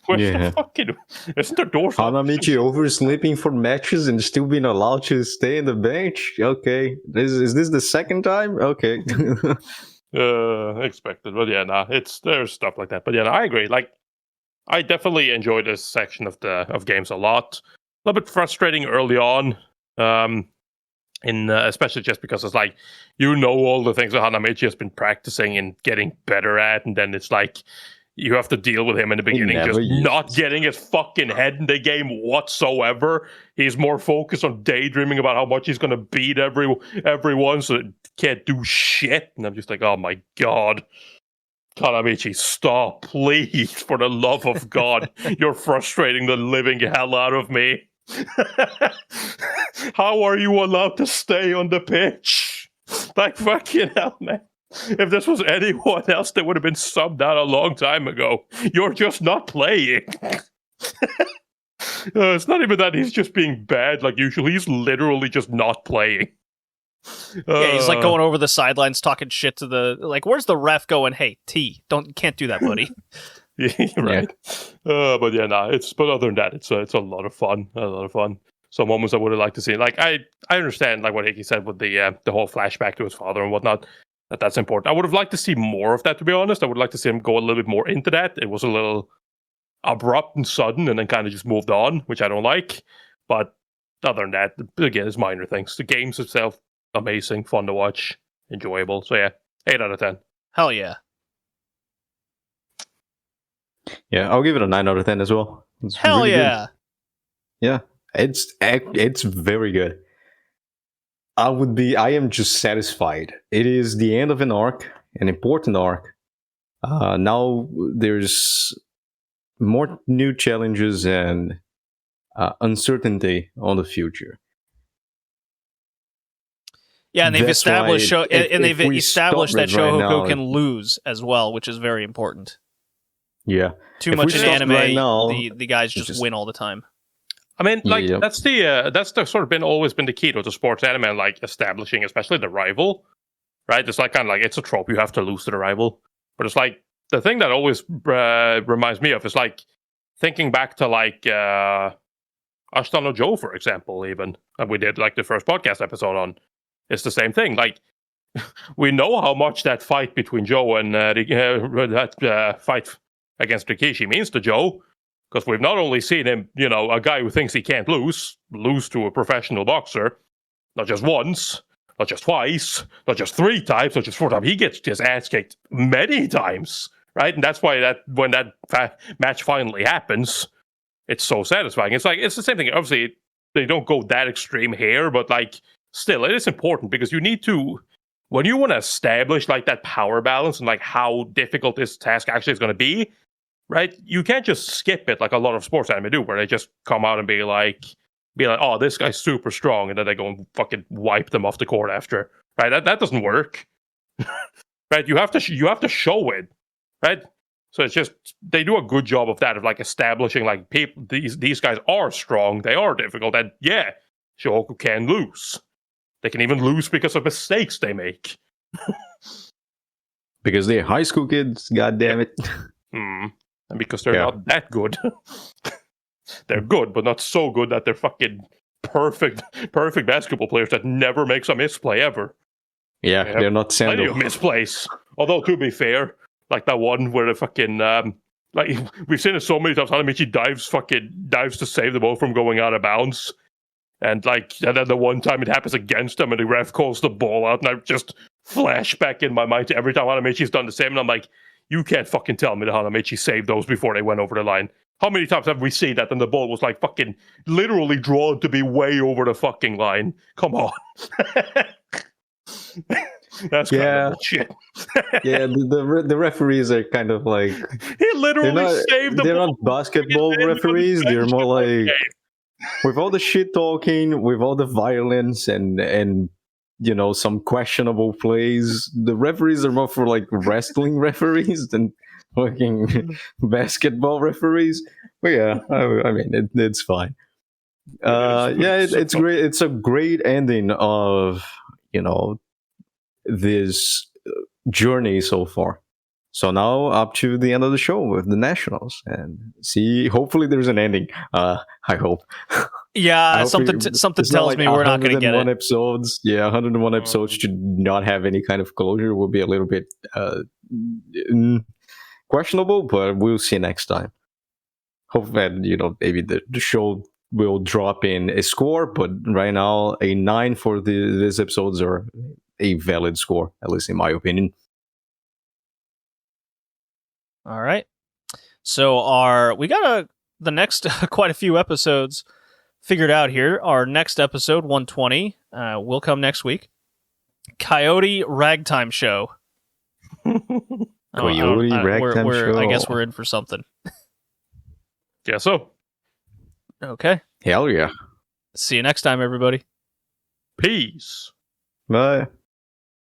Where's Yeah. the fucking? Isn't there doors? Hanamichi oversleeping for matches and still being allowed to stay in the bench? Okay. Is this the second time? Okay. Expected, but yeah, there's stuff like that. But yeah, I agree. Like, I definitely enjoy this section of games a lot. A little bit frustrating early on, especially just because it's like all the things that Hanamichi has been practicing and getting better at, and then it's like you have to deal with him in the beginning never just uses. not getting his fucking head in the game whatsoever. He's more focused on daydreaming about how much he's going to beat everyone, so it can't do shit. And I'm just like, oh my god, Hanamichi, stop, please, for the love of God. You're frustrating the living hell out of me. How are you allowed to stay on the pitch? Like, fucking hell, man. If this was anyone else, they would have been subbed out a long time ago. You're just not playing. It's not even that he's just being bad like usual. He's literally just not playing. Yeah, he's like going over the sidelines talking shit to the like. Where's the ref going? Hey, can't do that, buddy. Yeah, right. But yeah, but other than that, it's a lot of fun. A lot of fun. Some moments I would have liked to see. Like I understand like what Hickey said with the whole flashback to his father and whatnot. That's important. I would have liked to see more of that, to be honest. I would like to see him go a little bit more into that. It was a little abrupt and sudden and then kind of just moved on, which I don't like. But other than that, again, it's minor things. The games itself, amazing, fun to watch, enjoyable. So yeah, 8 out of 10. Hell yeah. Yeah, I'll give it a 9 out of 10 as well. It's Hell really good. yeah. Yeah, it's very good. I am just satisfied. It is the end of an arc, an important arc. Now there's more new challenges and uncertainty on the future. Yeah, and they've That's established why if we established stop that it right Shohoku now- can lose as well, which is very important. Yeah. Too If much we in stop anime, right now, the guys just just- win all the time. I mean, like Yep. that's the sort of always been the key to the sports anime, like establishing, especially the rival, right? It's like kind of like it's a trope you have to lose to the rival, but it's like the thing that always reminds me of is like thinking back to like Ashtano Joe, for example, even. And we did like the first podcast episode on. It's the same thing. Like, we know how much that fight between Joe and that fight against Rikishi means to Joe, because we've not only seen him, a guy who thinks he can't lose to a professional boxer, not just once, not just twice, not just 3 times, not just 4 times. He gets his ass kicked many times, right? And that's why when that match finally happens, it's so satisfying. It's the same thing. Obviously, they don't go that extreme here, but like, still, it is important because you need to, when you want to establish like that power balance and like how difficult this task actually is going to be, right? You can't just skip it like a lot of sports anime do, where they just come out and be like, oh, this guy's super strong, and then they go and fucking wipe them off the court after, right? That doesn't work, right? You have to show it, right? So it's just, they do a good job of that, of like establishing like people, these guys are strong, they are difficult, and yeah, Shohoku can lose. They can even lose because of mistakes they make. Because they're high school kids, god damn it. And because they're not that good. They're good, but not so good that they're fucking perfect basketball players that never makes a misplay ever. Yeah, they're not Plenty Sando. of misplays. Although, to be fair, like that one where the fucking like we've seen it so many times. Hanamichi dives to save the ball from going out of bounds, and then the one time it happens against them, and the ref calls the ball out, and I just flash back in my mind to every time Hanamichi's done the same, and I'm like, you can't fucking tell me that Hanamichi saved those before they went over the line. How many times have we seen that and the ball was like fucking literally drawn to be way over the fucking line? Come on. That's kind of bullshit. Yeah, the referees are kind of like, He literally saved the they're ball. not basketball referees. They're more like, with all the shit talking, with all the violence and some questionable plays, the referees are more for like wrestling referees than fucking basketball referees. But yeah, I mean, it's fine. It's great. It's a great ending of this journey so far. So now up to the end of the show with the nationals, and see. Hopefully, there's an ending. I hope. Yeah, something tells me we're not going to get it. Episodes. Yeah, 101 episodes should not have any kind of closure. Will be a little bit questionable, but we'll see next time. Hope that maybe the show will drop in a score, but right now a 9 for these episodes are a valid score, at least in my opinion. All right. So we got the next quite a few episodes figured out here. Our next episode, 120, will come next week. Coyote Ragtime Show. Coyote Ragtime Show. I guess we're in for something. Guess so. Okay. Hell yeah. See you next time, everybody. Peace. Bye.